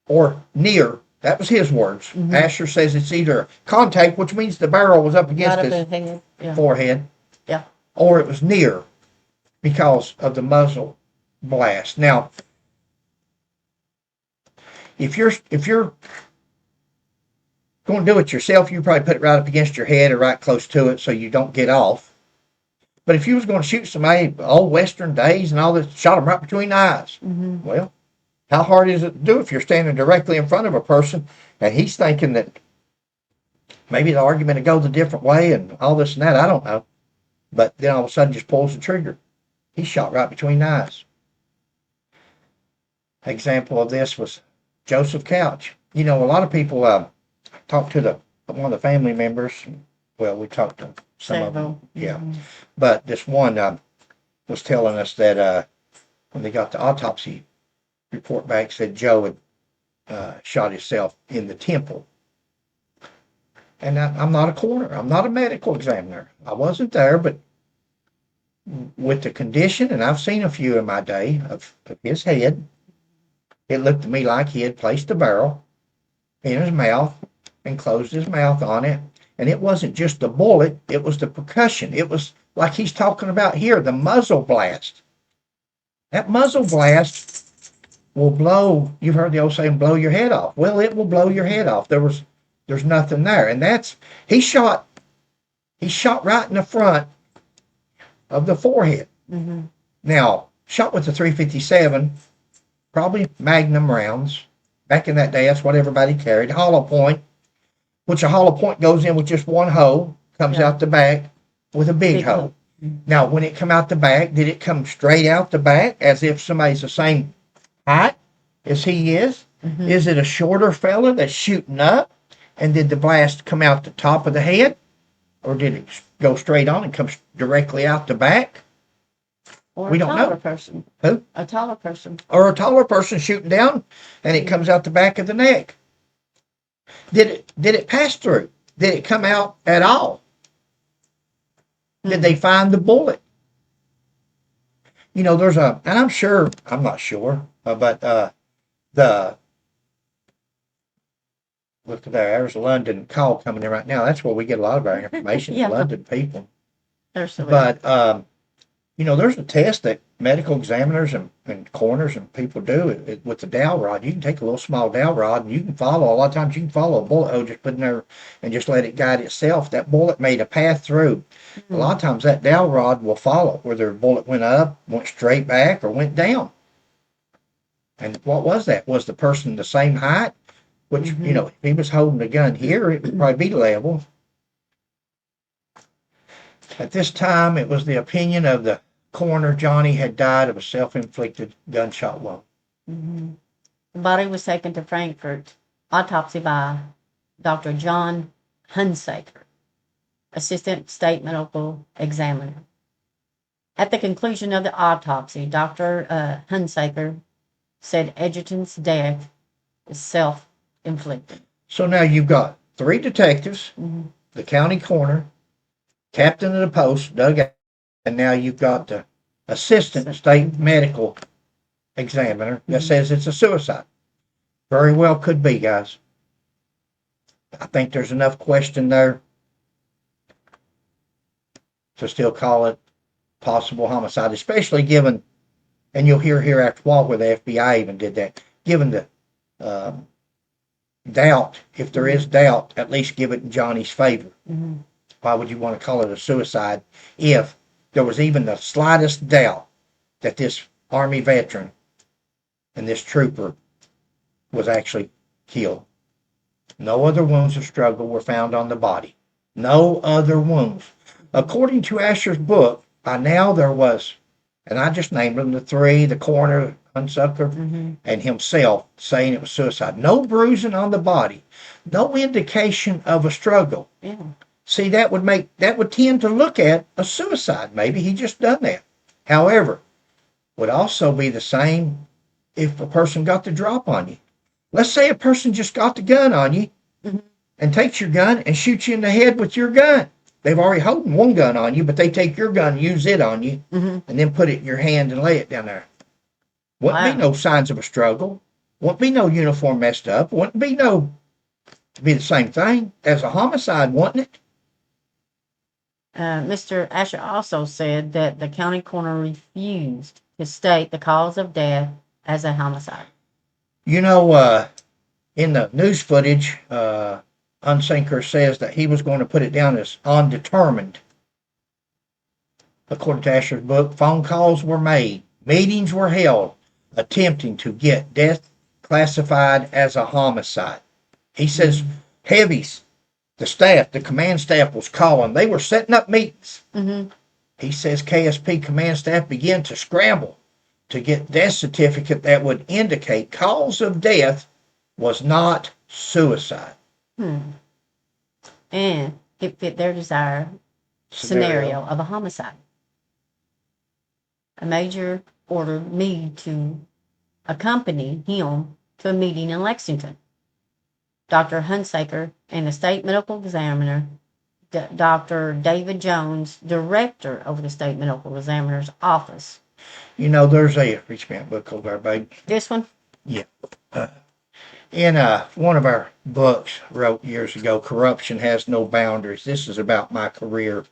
Speaker 2: or near. That was his words.
Speaker 1: Mm-hmm.
Speaker 2: Asher says it's either contact, which means the barrel was up against
Speaker 1: Right up
Speaker 2: his
Speaker 1: the head. Yeah.
Speaker 2: forehead,
Speaker 1: Yeah.
Speaker 2: or it was near because of the muzzle blast. Now, if you're going to do it yourself, you probably put it right up against your head or right close to it so you don't get off. But if you was going to shoot somebody old Western days and all this, shot them right between the eyes.
Speaker 1: Mm-hmm.
Speaker 2: Well, how hard is it to do if you're standing directly in front of a person and he's thinking that maybe the argument would go the different way and all this and that? I don't know. But then all of a sudden just pulls the trigger. He's shot right between the eyes. Example of this was Joseph Couch. You know, a lot of people talked to one of the family members. Well, we talked to some of them. Yeah.
Speaker 1: Mm-hmm.
Speaker 2: But this one was telling us that when they got the autopsy report back, said Joe had shot himself in the temple. And I'm not a coroner. I'm not a medical examiner. I wasn't there, but with the condition, and I've seen a few in my day of his head, it looked to me like he had placed a barrel in his mouth and closed his mouth on it. And it wasn't just the bullet, it was the percussion. It was like he's talking about here, the muzzle blast. That muzzle blast will blow, you've heard the old saying, blow your head off. Well, it will blow your head off. There's nothing there. And he shot right in the front of the forehead.
Speaker 1: Mm-hmm.
Speaker 2: Now, shot with the .357, probably Magnum rounds. Back in that day, that's what everybody carried. Hollow point, which a hollow point goes in with just one hole, comes out the back with a big hole.
Speaker 1: Mm-hmm.
Speaker 2: Now, when it come out the back, did it come straight out the back as if somebody's the same height as he is? Mm-hmm. Is it a shorter fella that's shooting up? And did the blast come out the top of the head? Or did it go straight on and come directly out the back?
Speaker 1: Or
Speaker 2: we
Speaker 1: a
Speaker 2: don't
Speaker 1: taller
Speaker 2: know.
Speaker 1: person.
Speaker 2: Who?
Speaker 1: A taller person.
Speaker 2: Or a taller person shooting down and it comes out the back of the neck. Did it pass through? Did it come out at all? Did they find the bullet? You know, and I'm not sure, but look at there's a London call coming in right now. That's where we get a lot of our information,
Speaker 1: Yeah.
Speaker 2: London people.
Speaker 1: Absolutely.
Speaker 2: But, you know, there's a test that medical examiners and coroners and people do with the dowel rod. You can take a little small dowel rod and you can follow. A lot of times you can follow a bullet hole, just put in there and just let it guide itself. That bullet made a path through. Mm-hmm. A lot of times that dowel rod will follow, whether the bullet went up, went straight back, or went down. And what was that? Was the person the same height? Which, mm-hmm. You know, if he was holding the gun here, it would probably be level. At this time, it was the opinion of the coroner Johnny had died of a self-inflicted gunshot wound.
Speaker 1: Mm-hmm. The body was taken to Frankfurt, autopsy by Dr. John Hunsaker, Assistant State Medical Examiner. At the conclusion of the autopsy, Dr. Hunsaker said Edrington's death is self-inflicted. So now you've got 3 detectives, mm-hmm. the county coroner, captain of the post, Doug, and now you've got the assistant state medical examiner that mm-hmm. says it's a suicide. Very well could be, guys. I think there's enough question there to still call it possible homicide, especially given, and you'll hear here after a while where the FBI even did that, given the doubt, if there is doubt, at least give it in Johnny's favor. Mm-hmm. Why would you want to call it a suicide if there was even the slightest doubt that this Army veteran and this trooper was actually killed? No other wounds of struggle were found on the body. No other wounds. According to Asher's book, by now there was, and I just named them, the 3, the coroner, Hunsaker, mm-hmm. and himself saying it was suicide. No bruising on the body. No indication of a struggle. Yeah. See, that would tend to look at a suicide. Maybe he just done that. However, would also be the same if a person got the drop on you. Let's say a person just got the gun on you mm-hmm. and takes your gun and shoots you in the head with your gun. They've already holding one gun on you, but they take your gun and use it on you mm-hmm. and then put it in your hand and lay it down there.
Speaker 2: Wouldn't be
Speaker 1: Wow.
Speaker 2: no signs of a struggle. Wouldn't be no uniform messed up. Wouldn't be no, to be the same thing as a homicide, wouldn't it?
Speaker 1: Mr. Asher also said that the county coroner refused to state the cause of death as a homicide.
Speaker 2: You know, in the news footage, Unsinker says that he was going to put it down as undetermined. According to Asher's book, phone calls were made, meetings were held, attempting to get death classified as a homicide. He says heavies, the staff, the command staff was calling. They were setting up meetings.
Speaker 1: Mm-hmm.
Speaker 2: He says KSP command staff began to scramble to get death certificate that would indicate cause of death was not suicide.
Speaker 1: And it fit their desired scenario of a homicide. A major ordered me to accompany him to a meeting in Lexington. Dr. Hunsaker and the state medical examiner, Dr. David Jones, director of the state medical examiner's office.
Speaker 2: You know, there's a reach me out book over there, babe.
Speaker 1: This one?
Speaker 2: Yeah. In one of our books wrote years ago, Corruption Has No Boundaries. This is about my career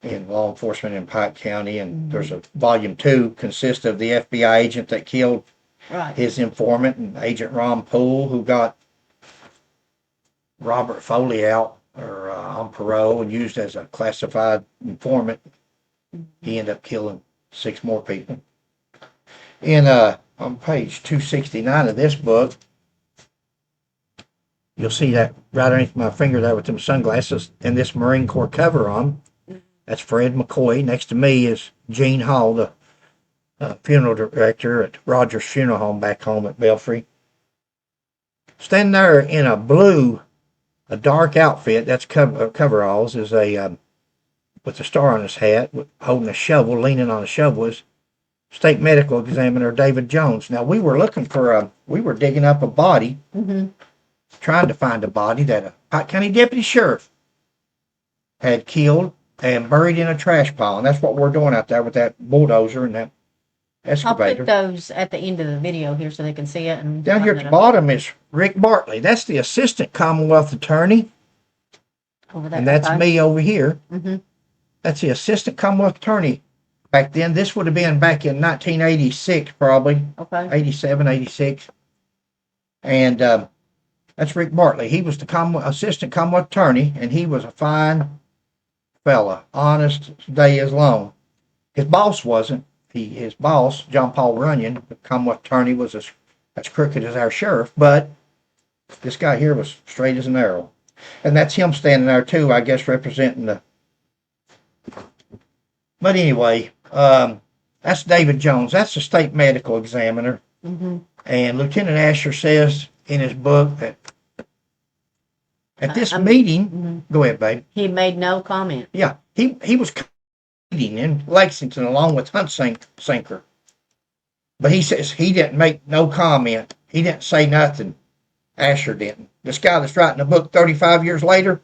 Speaker 2: in law enforcement in Pike County, and there's a volume 2 consists of the FBI agent that killed his informant, and Agent Ron Poole, who got Robert Foley out or on parole and used as a classified informant. He ended up killing 6 more people. In on page 269 of this book, you'll see that right underneath my finger there with them sunglasses and this Marine Corps cover on. That's Fred McCoy. Next to me is Gene Hall, the funeral director at Rogers Funeral Home back home at Belfry. Standing there in a dark outfit, that's coveralls, is a with a star on his hat, holding a shovel, leaning on a shovel, is state medical examiner David Jones. Now, we were digging up a body, trying to find a body that a Pike County deputy sheriff had killed and buried in a trash pile. And that's what we're doing out there with that bulldozer and that excavator.
Speaker 1: I'll put those at the end of the video here so they can see it. And
Speaker 2: down here at the bottom is Rick Bartley. That's the assistant Commonwealth attorney. Over there, and that's me over here. That's the assistant Commonwealth attorney back then. This would have been back in 1986, probably. 87, 86. And that's Rick Bartley. He was the assistant Commonwealth attorney, and he was a fine fella, honest day is long. His boss wasn't. His boss, John Paul Runyon, the Commonwealth attorney, was as crooked as our sheriff, but this guy here was straight as an arrow. And that's him standing there too, I guess, representing the... But anyway, that's David Jones. That's the state medical examiner. And Lieutenant Asher says in his book that at this meeting, go ahead, babe.
Speaker 1: He made no comment.
Speaker 2: Yeah, he was meeting in Lexington along with Hunsaker. But he says he didn't make no comment. He didn't say nothing. Asher didn't. This guy that's writing a book 35 years later,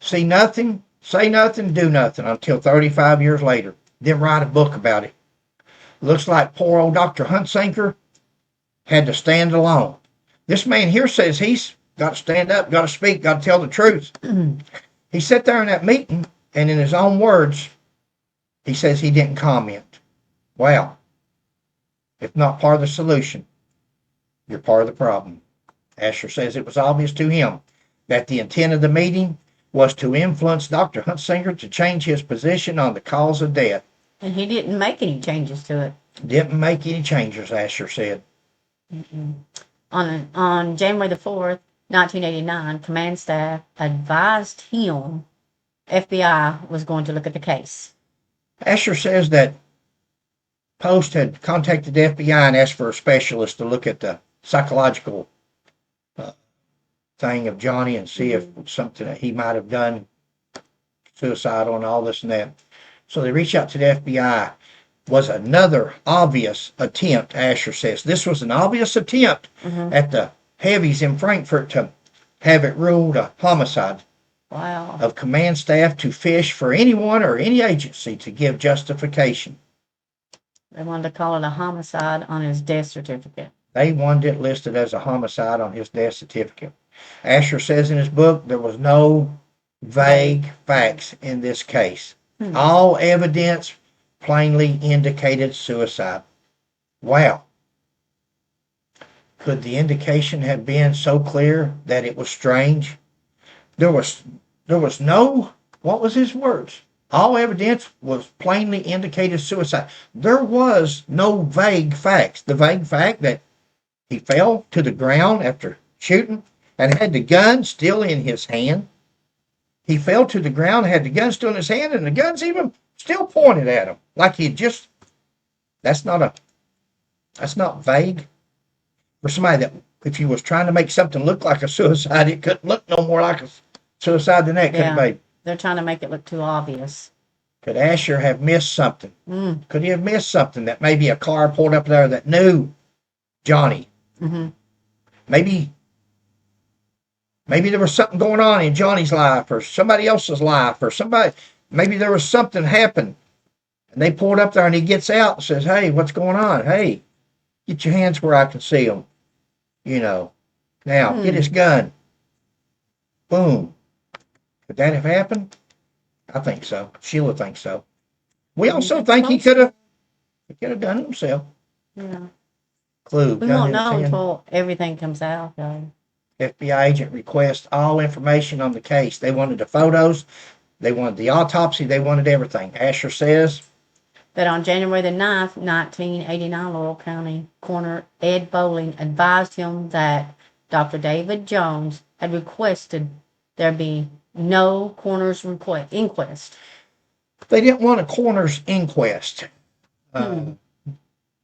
Speaker 2: see nothing, say nothing, do nothing until 35 years later. Then write a book about it. Looks like poor old Dr. Hunsaker had to stand alone. This man here says he's got to stand up, got to speak, got to tell the truth. He sat there in that meeting, and in his own words, he says he didn't comment. Well, if not part of the solution, you're part of the problem. Asher says it was obvious to him that the intent of the meeting was to influence Dr. Hunsaker to change his position on the cause of death.
Speaker 1: And he didn't make any changes to it.
Speaker 2: Didn't make any changes, Asher said.
Speaker 1: On January the 4th, 1989, command staff advised him FBI was going to look at the case.
Speaker 2: Asher says that Post had contacted the FBI and asked for a specialist to look at the psychological thing of Johnny and see if something that he might have done, suicidal and all this and that. So they reached out to the FBI. Was another obvious attempt, Asher says. This was an obvious attempt at the heavies in Frankfurt to have it ruled a homicide.
Speaker 1: Wow.
Speaker 2: Of command staff to fish for anyone or any agency to give justification.
Speaker 1: They wanted to call it a homicide on his death certificate.
Speaker 2: They wanted it listed as a homicide on his death certificate. Asher says in his book there was no vague facts in this case. All evidence plainly indicated suicide. Wow. Could the indication have been so clear that it was strange? There was no, what was his words? All evidence was plainly indicated suicide. There was no vague facts. The vague fact that he fell to the ground after shooting and had the gun still in his hand. He fell to the ground, had the gun still in his hand, and the gun's even still pointed at him. Like he just, that's not vague. For somebody that, if you was trying to make something look like a suicide, it couldn't look no more like a suicide than that, could it, babe?
Speaker 1: They're trying to make it look too obvious.
Speaker 2: Could Asher have missed something? Could he have missed something that maybe a car pulled up there that knew Johnny? Maybe there was something going on in Johnny's life or somebody else's life or maybe there was something happened and they pulled up there and he gets out and says, hey, what's going on? Hey, get your hands where I can see them. Now, get his gun. Boom. Could that have happened? I think so. Sheila thinks so. We also think he could have done it himself.
Speaker 1: Yeah.
Speaker 2: Clue.
Speaker 1: We won't know until everything comes out, though.
Speaker 2: FBI agent requests all information on the case. They wanted the photos. They wanted the autopsy. They wanted everything. Asher says
Speaker 1: that on January the 9th, 1989, Laurel County Coroner Ed Bowling advised him that Dr. David Jones had requested there be no coroner's inquest.
Speaker 2: They didn't want a coroner's inquest.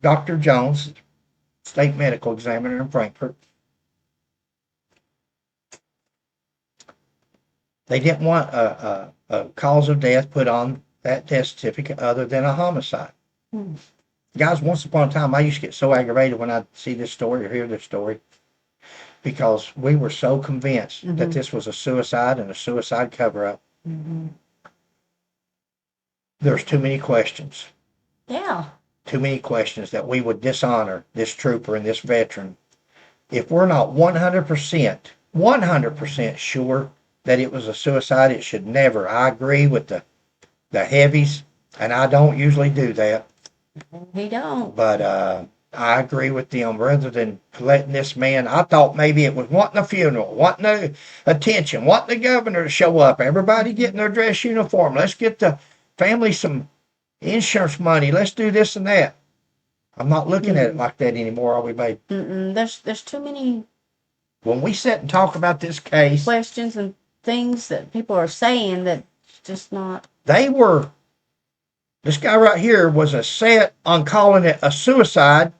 Speaker 2: Dr. Jones, state medical examiner in Frankfort, they didn't want a cause of death put on that death certificate other than a homicide. Guys, once upon a time, I used to get so aggravated when I see this story or hear this story because we were so convinced that this was a suicide and a suicide cover-up. There's too many questions.
Speaker 1: Yeah.
Speaker 2: Too many questions that we would dishonor this trooper and this veteran if we're not 100% sure that it was a suicide. It should never. I agree with the heavies, and I don't usually do that.
Speaker 1: He don't.
Speaker 2: But I agree with them. Rather than letting this man, I thought maybe it was wanting a funeral, wanting the attention, wanting the governor to show up, everybody getting their dress uniform. Let's get the family some insurance money. Let's do this and that. I'm not looking at it like that anymore, are we, babe?
Speaker 1: There's too many.
Speaker 2: When we sit and talk about this case,
Speaker 1: questions and things that people are saying that's just not.
Speaker 2: This guy right here was a set on calling it a suicide,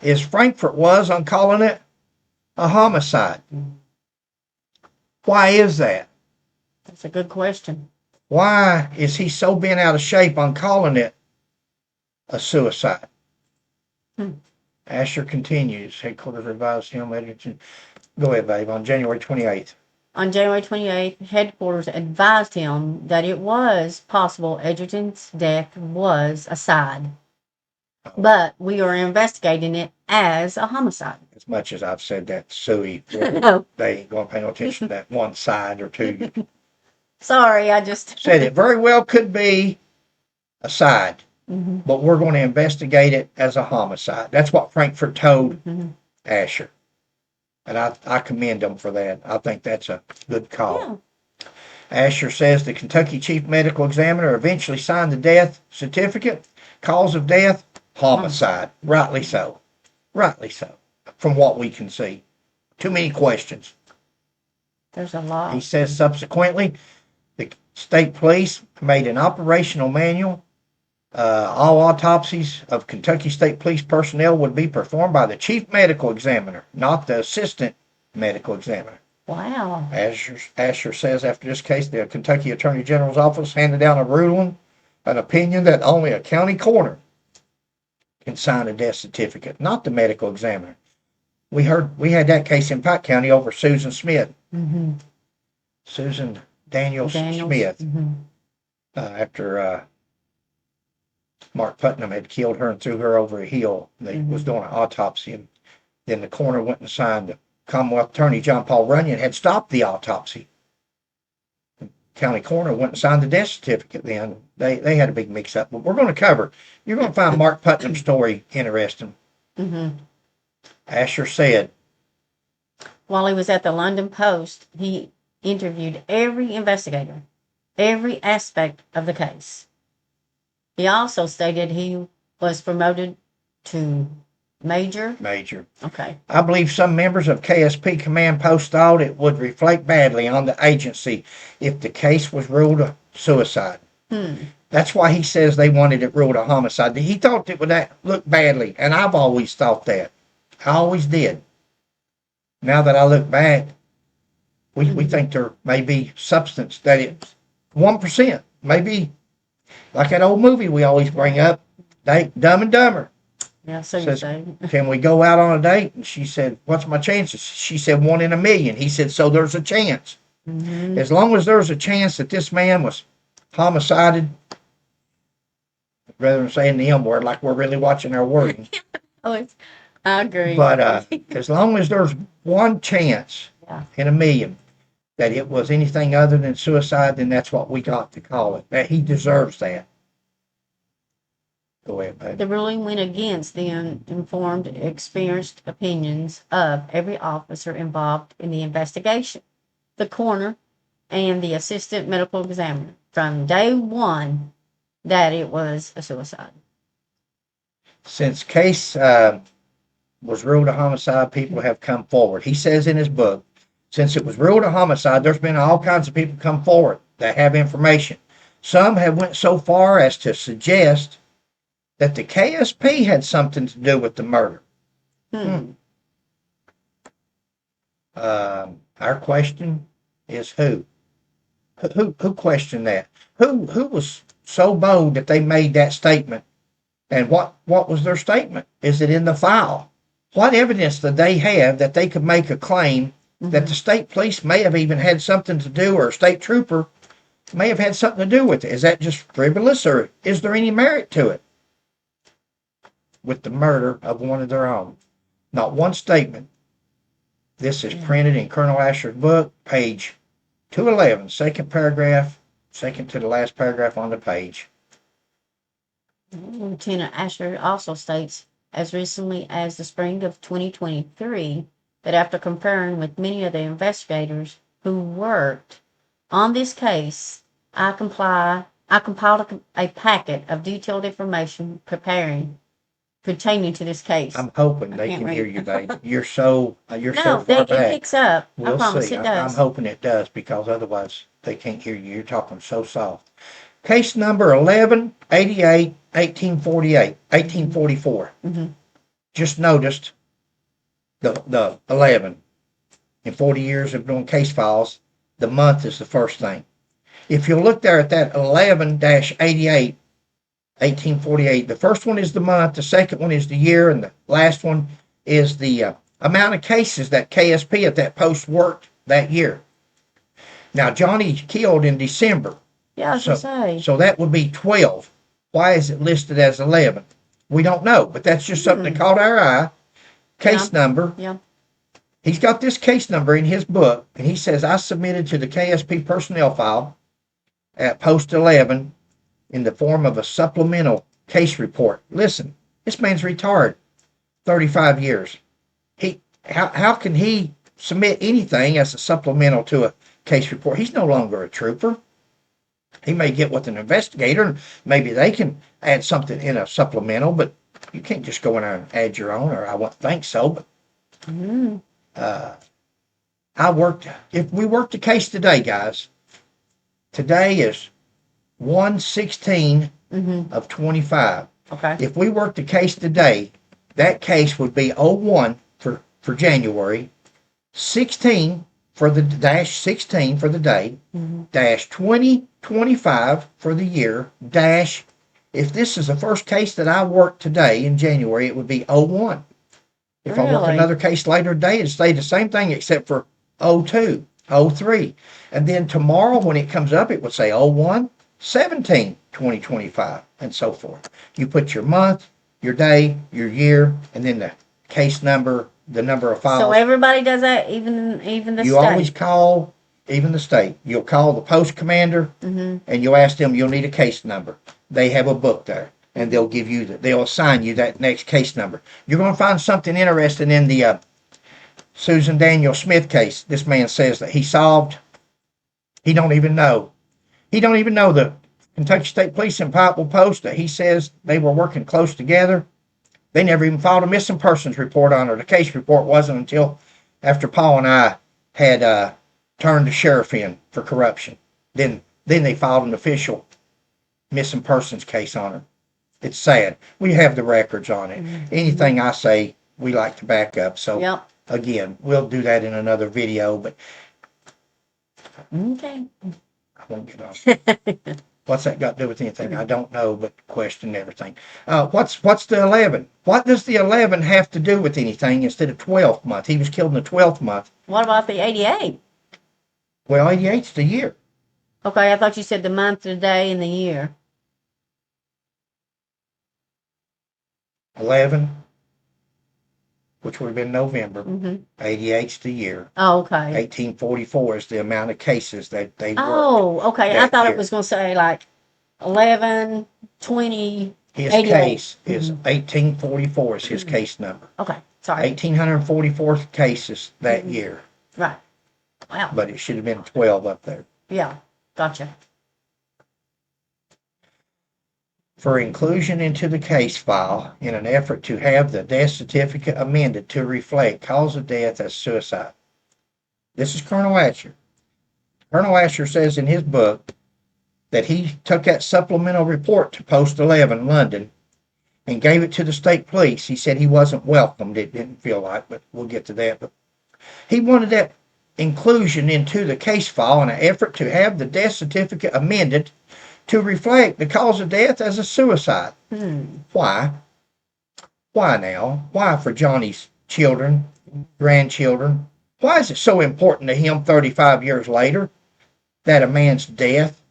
Speaker 2: as Frankfurt was on calling it a homicide. Why is that?
Speaker 1: That's a good question.
Speaker 2: Why is he so bent out of shape on calling it a suicide? Asher continues. Headquarters advised him, Edrington. Go ahead, babe. On January 28th.
Speaker 1: On January 28th, headquarters advised him that it was possible Edrington's death was a side. But we are investigating it as a homicide.
Speaker 2: As much as I've said that, Suey, they ain't going to pay no attention to that one side or two.
Speaker 1: Sorry, I just
Speaker 2: said it very well could be a side, but we're going to investigate it as a homicide. That's what Frankfurt told Asher. And I commend them for that. I think that's a good call. Yeah. Asher says the Kentucky Chief Medical Examiner eventually signed the death certificate. Cause of death, homicide. Rightly so. Rightly so. From what we can see. Too many questions.
Speaker 1: There's a lot.
Speaker 2: He says subsequently, the state police made an operational manual. All autopsies of Kentucky State Police personnel would be performed by the chief medical examiner, not the assistant medical examiner.
Speaker 1: Wow.
Speaker 2: Asher says after this case, the Kentucky Attorney General's office handed down a ruling, an opinion that only a county coroner can sign a death certificate, not the medical examiner. We had that case in Pike County over Susan Smith. Susan Daniels Smith. After Mark Putnam had killed her and threw her over a hill. They was doing an autopsy, and then the coroner went and signed. The Commonwealth Attorney John Paul Runyon had stopped the autopsy. The county coroner went and signed the death certificate. Then they had a big mix up. But we're going to cover. You're going to find Mark Putnam's story interesting. Asher said,
Speaker 1: while he was at the London Post, he interviewed every investigator, every aspect of the case. He also stated he was promoted to major. Okay.
Speaker 2: I believe some members of KSP Command Post thought it would reflect badly on the agency if the case was ruled a suicide. That's why he says they wanted it ruled a homicide. He thought it would look badly, and I've always thought that. I always did. Now that I look back, we think there may be substance that it's 1%. Maybe like that old movie we always bring up, Dumb and Dumber.
Speaker 1: Yeah, so you say.
Speaker 2: Can we go out on a date? And she said, what's my chances? She said 1 in a million. He said, so there's a chance. As long as there's a chance that this man was homicided, rather than saying the M word like we're really watching our wording.
Speaker 1: I agree.
Speaker 2: But as long as there's one chance in a million that it was anything other than suicide, then that's what we got to call it. That he deserves that. Go ahead, baby.
Speaker 1: The ruling went against the informed, experienced opinions of every officer involved in the investigation, the coroner, and the assistant medical examiner from day one that it was a suicide.
Speaker 2: Since case was ruled a homicide, people have come forward. He says in his book, since it was ruled a homicide, there's been all kinds of people come forward that have information. Some have went so far as to suggest that the KSP had something to do with the murder. Our question is who? Who questioned that? Who was so bold that they made that statement? And what was their statement? Is it in the file? What evidence did they have that they could make a claim that the state police may have even had something to do, or a state trooper may have had something to do with it? Is that just frivolous, or is there any merit to it with the murder of one of their own? Not one statement. This is printed in Colonel Asher's book, page 211, second paragraph, second to the last paragraph on the page.
Speaker 1: Lieutenant Asher also states, as recently as the spring of 2023, that after conferring with many of the investigators who worked on this case, I compiled a packet of detailed information pertaining to this case.
Speaker 2: I'm hoping they can hear you, babe. You're so far back.
Speaker 1: It picks up.
Speaker 2: We'll
Speaker 1: I promise
Speaker 2: see.
Speaker 1: it does.
Speaker 2: I'm hoping it does, because otherwise they can't hear you. You're talking so soft. Case number 1188, 1844. Just noticed the 11. In 40 years of doing case files, the month is the first thing. If you look there at that 11-88, 1848, the first one is the month, the second one is the year, and the last one is the amount of cases that KSP at that post worked that year. Now, Johnny killed in December.
Speaker 1: Yeah, I was going to say.
Speaker 2: So that would be 12. Why is it listed as 11? We don't know, but that's just something that caught our eye. Case number.
Speaker 1: Yeah.
Speaker 2: He's got this case number in his book, and he says, I submitted to the KSP personnel file at post 11 in the form of a supplemental case report. Listen, this man's retired, 35 years. How can he submit anything as a supplemental to a case report? He's no longer a trooper. He may get with an investigator, and maybe they can add something in a supplemental, but you can't just go in there and add your own, or I wouldn't think so. But if we worked the case today, guys, today is 1/16 of 25.
Speaker 1: Okay.
Speaker 2: If we worked the case today, that case would be 01 for January, 16 for the -16 for the day, -2025 for the year, if this is the first case that I worked today in January, it would be 01. If I work another case later today, it'd stay the same thing except for 02, 03. And then tomorrow when it comes up, it would say 01, 17/2025, and so forth. You put your month, your day, your year, and then the case number, the number of files.
Speaker 1: So everybody does that, even the
Speaker 2: You
Speaker 1: state.
Speaker 2: always call, even the state. You'll call the post commander, and you'll ask them. You'll need a case number. They have a book there, and they'll give you they'll assign you that next case number. You're going to find something interesting in the Susan Daniel Smith case. This man says that he solved. He don't even know. He don't even know the Kentucky State Police in Pikeville Post that he says they were working close together. They never even filed a missing persons report on her. The case report wasn't until after Paul and I had turned the sheriff in for corruption. Then they filed an official missing persons case on her. It's sad. We have the records on it. Anything I say, we like to back up. So
Speaker 1: Yep.
Speaker 2: again, we'll do that in another video, but
Speaker 1: Okay.
Speaker 2: I won't get off. What's that got to do with anything? I don't know, but question everything. What's the 11? What does the 11 have to do with anything instead of 12th month? He was killed in the 12th month.
Speaker 1: What about the 88?
Speaker 2: Well, 88's the year.
Speaker 1: Okay, I thought you said the month, the day, and the year.
Speaker 2: 11, which would have been November. 88's the year.
Speaker 1: Oh, okay.
Speaker 2: 1844 is the amount of cases that they worked.
Speaker 1: Oh, okay. I
Speaker 2: that
Speaker 1: thought
Speaker 2: year.
Speaker 1: it was going to say like 11, 20,
Speaker 2: His
Speaker 1: 88.
Speaker 2: case is 1844 is his case number.
Speaker 1: Okay, sorry.
Speaker 2: 1844 cases that year.
Speaker 1: Right. Wow.
Speaker 2: But it should have been 12 up there.
Speaker 1: Yeah, gotcha.
Speaker 2: For inclusion into the case file in an effort to have the death certificate amended to reflect cause of death as suicide. This is Colonel Asher. Colonel Asher says in his book that he took that supplemental report to Post 11, London, and gave it to the state police. He said he wasn't welcomed. It didn't feel like, but we'll get to that. But he wanted that inclusion into the case file in an effort to have the death certificate amended to reflect the cause of death as a suicide. Why? Why now? Why for Johnny's children, grandchildren? Why is it so important to him 35 years later that a man's death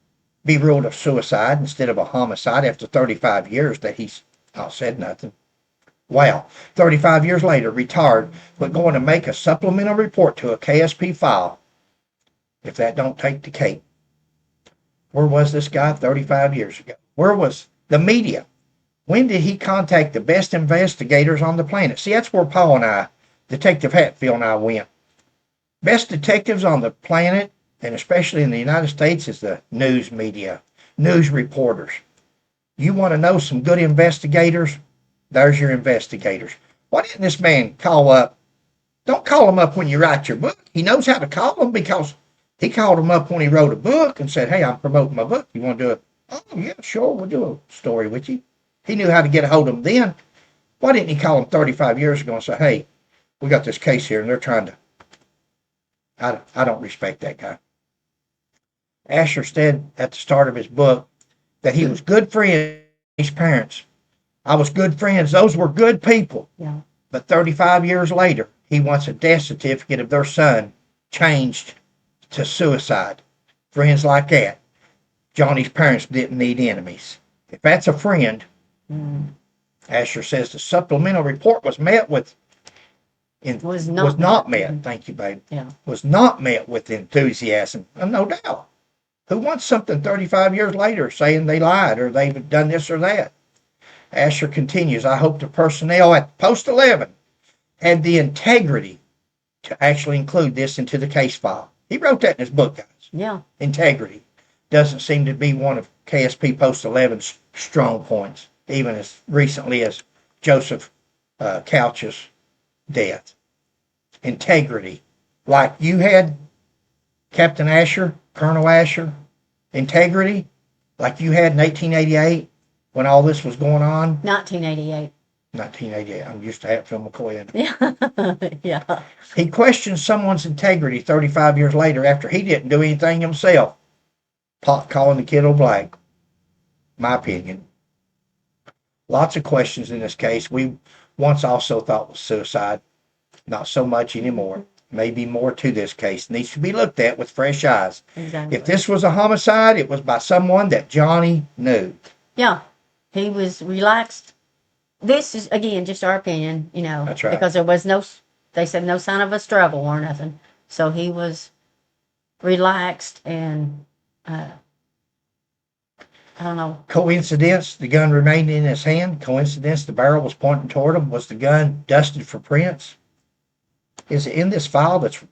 Speaker 2: be ruled a suicide instead of a homicide after 35 years that he's not said nothing? Wow, 35 years later, retired, but going to make a supplemental report to a KSP file. If that don't take the cake. Where was this guy 35 years ago? Where was the media? When did he contact the best investigators on the planet? See, that's where Paul and I, Detective Hatfield and I went. Best detectives on the planet, and especially in the United States, is the news media, news reporters. You want to know some good investigators? There's your investigators. Why didn't this man call up? Don't call him up when you write your book. He knows how to call them because he called him up when he wrote a book and said, hey, I'm promoting my book. You want to do it? Oh, yeah, sure, we'll do a story with you. He knew how to get a hold of them then. Why didn't he call him 35 years ago and say, hey, we got this case here and they're trying to... I don't respect that guy. Asher said at the start of his book that he was good friends with his parents. I was good friends. Those were good people.
Speaker 1: Yeah.
Speaker 2: But 35 years later, he wants a death certificate of their son changed to suicide. Friends like that. Johnny's parents didn't need enemies. If that's a friend, Asher says the supplemental report was met with was not met. Thank you, babe.
Speaker 1: Yeah.
Speaker 2: Was not met with enthusiasm. No doubt. Who wants something 35 years later saying they lied or they've done this or that? Asher continues, I hope the personnel at Post 11 had the integrity to actually include this into the case file. He wrote that in his book, guys.
Speaker 1: Yeah.
Speaker 2: Integrity doesn't seem to be one of KSP Post 11's strong points, even as recently as Joseph Couch's death. Integrity. Like you had, Captain Asher, Colonel Asher, integrity, like you had in 1888 when all this was going on.
Speaker 1: 1988.
Speaker 2: 1988. I'm used to Hatfield McCoy.
Speaker 1: Yeah. Yeah.
Speaker 2: He questions someone's integrity 35 years later after he didn't do anything himself. Calling the kid old black. My opinion. Lots of questions in this case. We once also thought was suicide. Not so much anymore. may be more to this case. It needs to be looked at with fresh eyes.
Speaker 1: Exactly.
Speaker 2: If this was a homicide, it was by someone that Johnny knew.
Speaker 1: Yeah. He was relaxed. This is, again, just our opinion,
Speaker 2: That's right.
Speaker 1: because there was they said no sign of a struggle or nothing. So he was relaxed and, I don't know.
Speaker 2: Coincidence, the gun remained in his hand. Coincidence, the barrel was pointing toward him. Was the gun dusted for prints? Is it in this file that's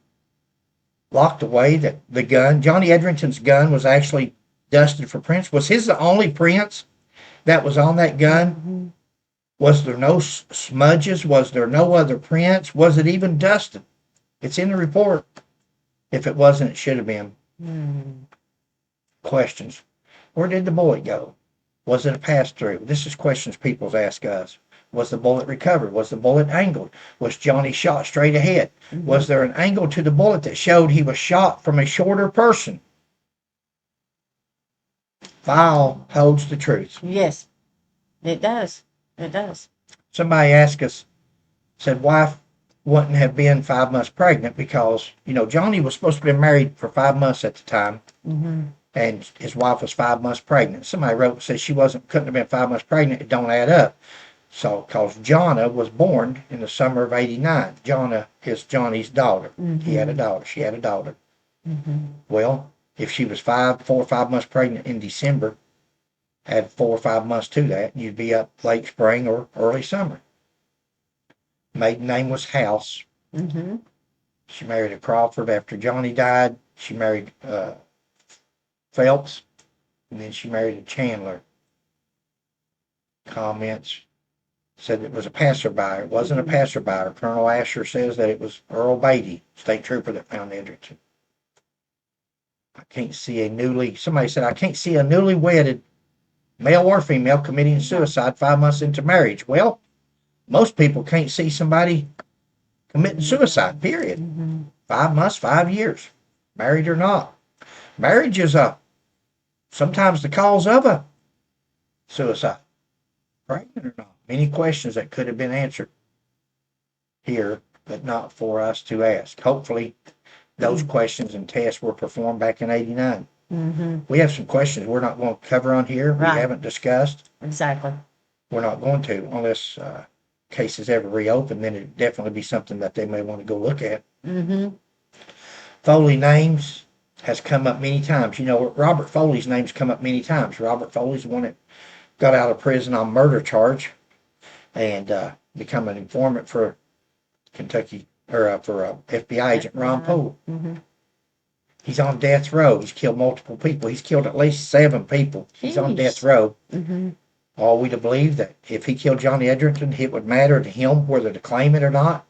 Speaker 2: locked away that the gun, Johnny Edrington's gun, was actually dusted for prints? Was his the only prints that was on that gun?
Speaker 1: Mm-hmm.
Speaker 2: Was there no smudges? Was there no other prints? Was it even dusted? It's in the report. If it wasn't, it should have been. Questions. Where did the bullet go? Was it a pass-through? This is questions people ask us. Was the bullet recovered? Was the bullet angled? Was Johnny shot straight ahead?
Speaker 1: Mm-hmm.
Speaker 2: Was there an angle to the bullet that showed he was shot from a shorter person? File holds the truth.
Speaker 1: Yes, it does. It does.
Speaker 2: Somebody asked us, said wife wouldn't have been 5 months pregnant because, Johnny was supposed to be married for 5 months at the time.
Speaker 1: Mm-hmm.
Speaker 2: And his wife was 5 months pregnant. Somebody wrote and said she couldn't have been 5 months pregnant. It don't add up. So, because Jonna was born in the summer of '89. Jonna is Johnny's daughter.
Speaker 1: Mm-hmm.
Speaker 2: He had a daughter. She had a daughter.
Speaker 1: Mm-hmm.
Speaker 2: Well, if she was 4 or 5 months pregnant in December, add 4 or 5 months to that, you'd be up late spring or early summer. Maiden name was House.
Speaker 1: Mm-hmm.
Speaker 2: She married a Crawford after Johnny died. She married Phelps, and then she married a Chandler. Comments said it was a passerby. It wasn't a passerby. Colonel Asher says that it was Earl Beatty, state trooper, that found Edrington. Somebody said, I can't see a newly wedded male or female committing suicide 5 months into marriage. Well, most people can't see somebody committing suicide, period.
Speaker 1: Mm-hmm.
Speaker 2: 5 months, 5 years, married or not. Marriage is sometimes the cause of a suicide. Pregnant or not. Many questions that could have been answered here, but not for us to ask. Hopefully, those questions and tests were performed back in '89.
Speaker 1: Mm-hmm.
Speaker 2: We have some questions we're not going to cover on here.
Speaker 1: Right.
Speaker 2: We haven't discussed.
Speaker 1: Exactly.
Speaker 2: We're not going to unless cases ever reopen. Then it'd definitely be something that they may want to go look at.
Speaker 1: Mm-hmm.
Speaker 2: Foley names has come up many times. Robert Foley's name's come up many times. Robert Foley's the one that got out of prison on murder charge and become an informant for Kentucky, or for FBI agent Ron Poole.
Speaker 1: Mm-hmm.
Speaker 2: He's on death row. He's killed multiple people. He's killed at least 7 people. He's on death row.
Speaker 1: Mm-hmm.
Speaker 2: Are we to believe that if he killed Johnny Edrington, it would matter to him whether to claim it or not?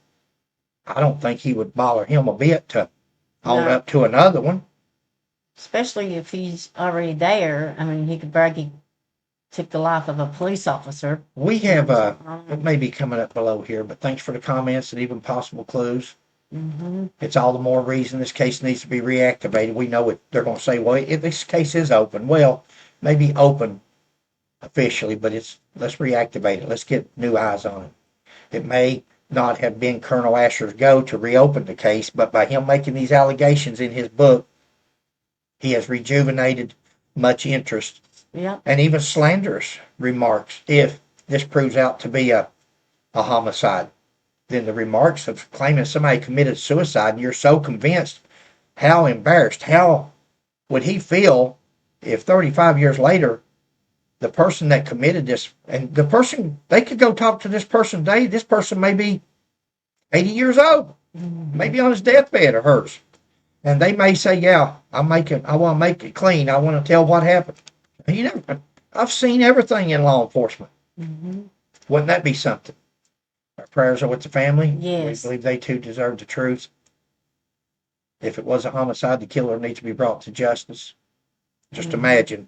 Speaker 2: I don't think he would bother him a bit to own up to another one.
Speaker 1: Especially if he's already there. I mean, he could brag he took the life of a police officer.
Speaker 2: We have, it may be coming up below here, but thanks for the comments and even possible clues.
Speaker 1: Mm-hmm.
Speaker 2: It's all the more reason this case needs to be reactivated. We know it. They're going to say, well, if this case is open, well, maybe open officially, but let's reactivate it. Let's get new eyes on it. It may not have been Colonel Asher's go to reopen the case, but by him making these allegations in his book, he has rejuvenated much interest.
Speaker 1: Yep.
Speaker 2: And even slanderous remarks. If this proves out to be a homicide, then the remarks of claiming somebody committed suicide and you're so convinced, how embarrassed, how would he feel if 35 years later, the person that committed this, and the person, they could go talk to this person today, this person may be 80 years old, maybe on his deathbed or hers. And they may say, yeah, I want to make it clean. I want to tell what happened. I've seen everything in law enforcement.
Speaker 1: Mm-hmm.
Speaker 2: Wouldn't that be something? Our prayers are with the family.
Speaker 1: Yes.
Speaker 2: We believe they too deserve the truth. If it was a homicide, the killer needs to be brought to justice. Just imagine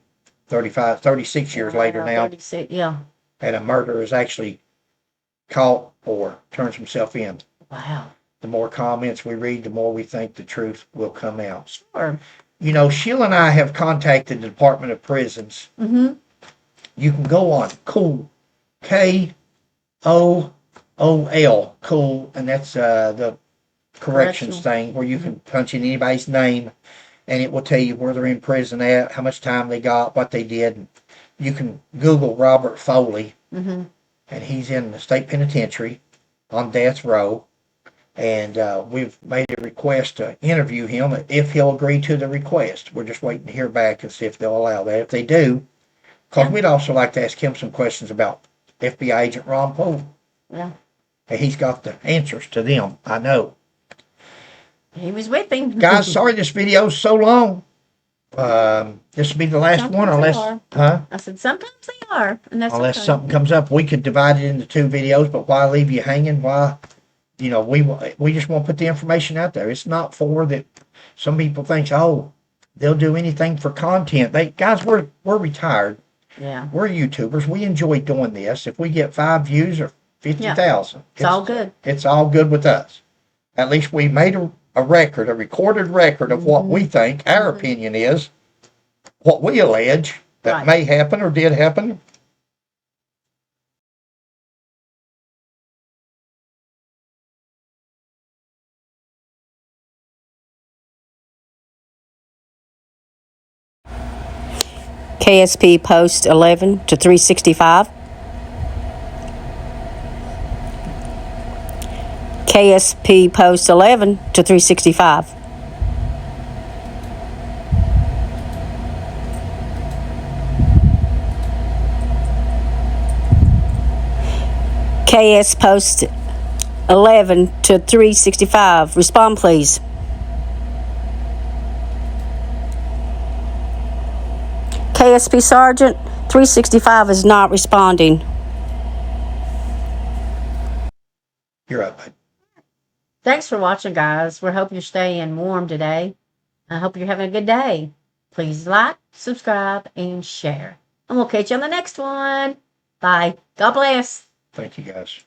Speaker 2: 36 years later now,
Speaker 1: 36, yeah.
Speaker 2: and a murderer is actually caught or turns himself in.
Speaker 1: Wow.
Speaker 2: The more comments we read, the more we think the truth will come out.
Speaker 1: Sure.
Speaker 2: Sheila and I have contacted the Department of Prisons.
Speaker 1: Mm-hmm.
Speaker 2: You can go on Cool, KOOL, Cool, and that's the corrections thing where you can punch in anybody's name and it will tell you where they're in prison at, how much time they got, what they did. You can Google Robert Foley,
Speaker 1: Mm-hmm.
Speaker 2: and he's in the state penitentiary on death row. And we've made a request to interview him if he'll agree to the request. We're just waiting to hear back and see if they'll allow that. If they do, because we'd also like to ask him some questions about FBI agent Ron Poe.
Speaker 1: Yeah.
Speaker 2: And he's got the answers to them, I know.
Speaker 1: He was with him.
Speaker 2: Guys, sorry this video's so long. This will be the last one unless,
Speaker 1: I said, sometimes they are, and that's
Speaker 2: unless
Speaker 1: okay.
Speaker 2: something comes up. We could divide it into 2 videos, but why leave you hanging? Why, you know, we just want to put the information out there. It's not for that. Some people think, oh, they'll do anything for content. Guys, we're retired.
Speaker 1: Yeah.
Speaker 2: We're YouTubers. We enjoy doing this. If we get 5 views or 50,000,
Speaker 1: it's all good.
Speaker 2: It's all good with us. At least we made a record, a recorded record of what we think our opinion is, what we allege that may happen or did happen.
Speaker 1: KSP Post 11 to 365. KSP Post 11 to 365. KS Post 11 to 365. Respond, please. KSP Sergeant 365 is not responding.
Speaker 2: You're up, bud.
Speaker 1: Thanks for watching, guys. We hope you're staying warm today. I hope you're having a good day. Please like, subscribe, and share. And we'll catch you on the next one. Bye. God bless.
Speaker 2: Thank you, guys.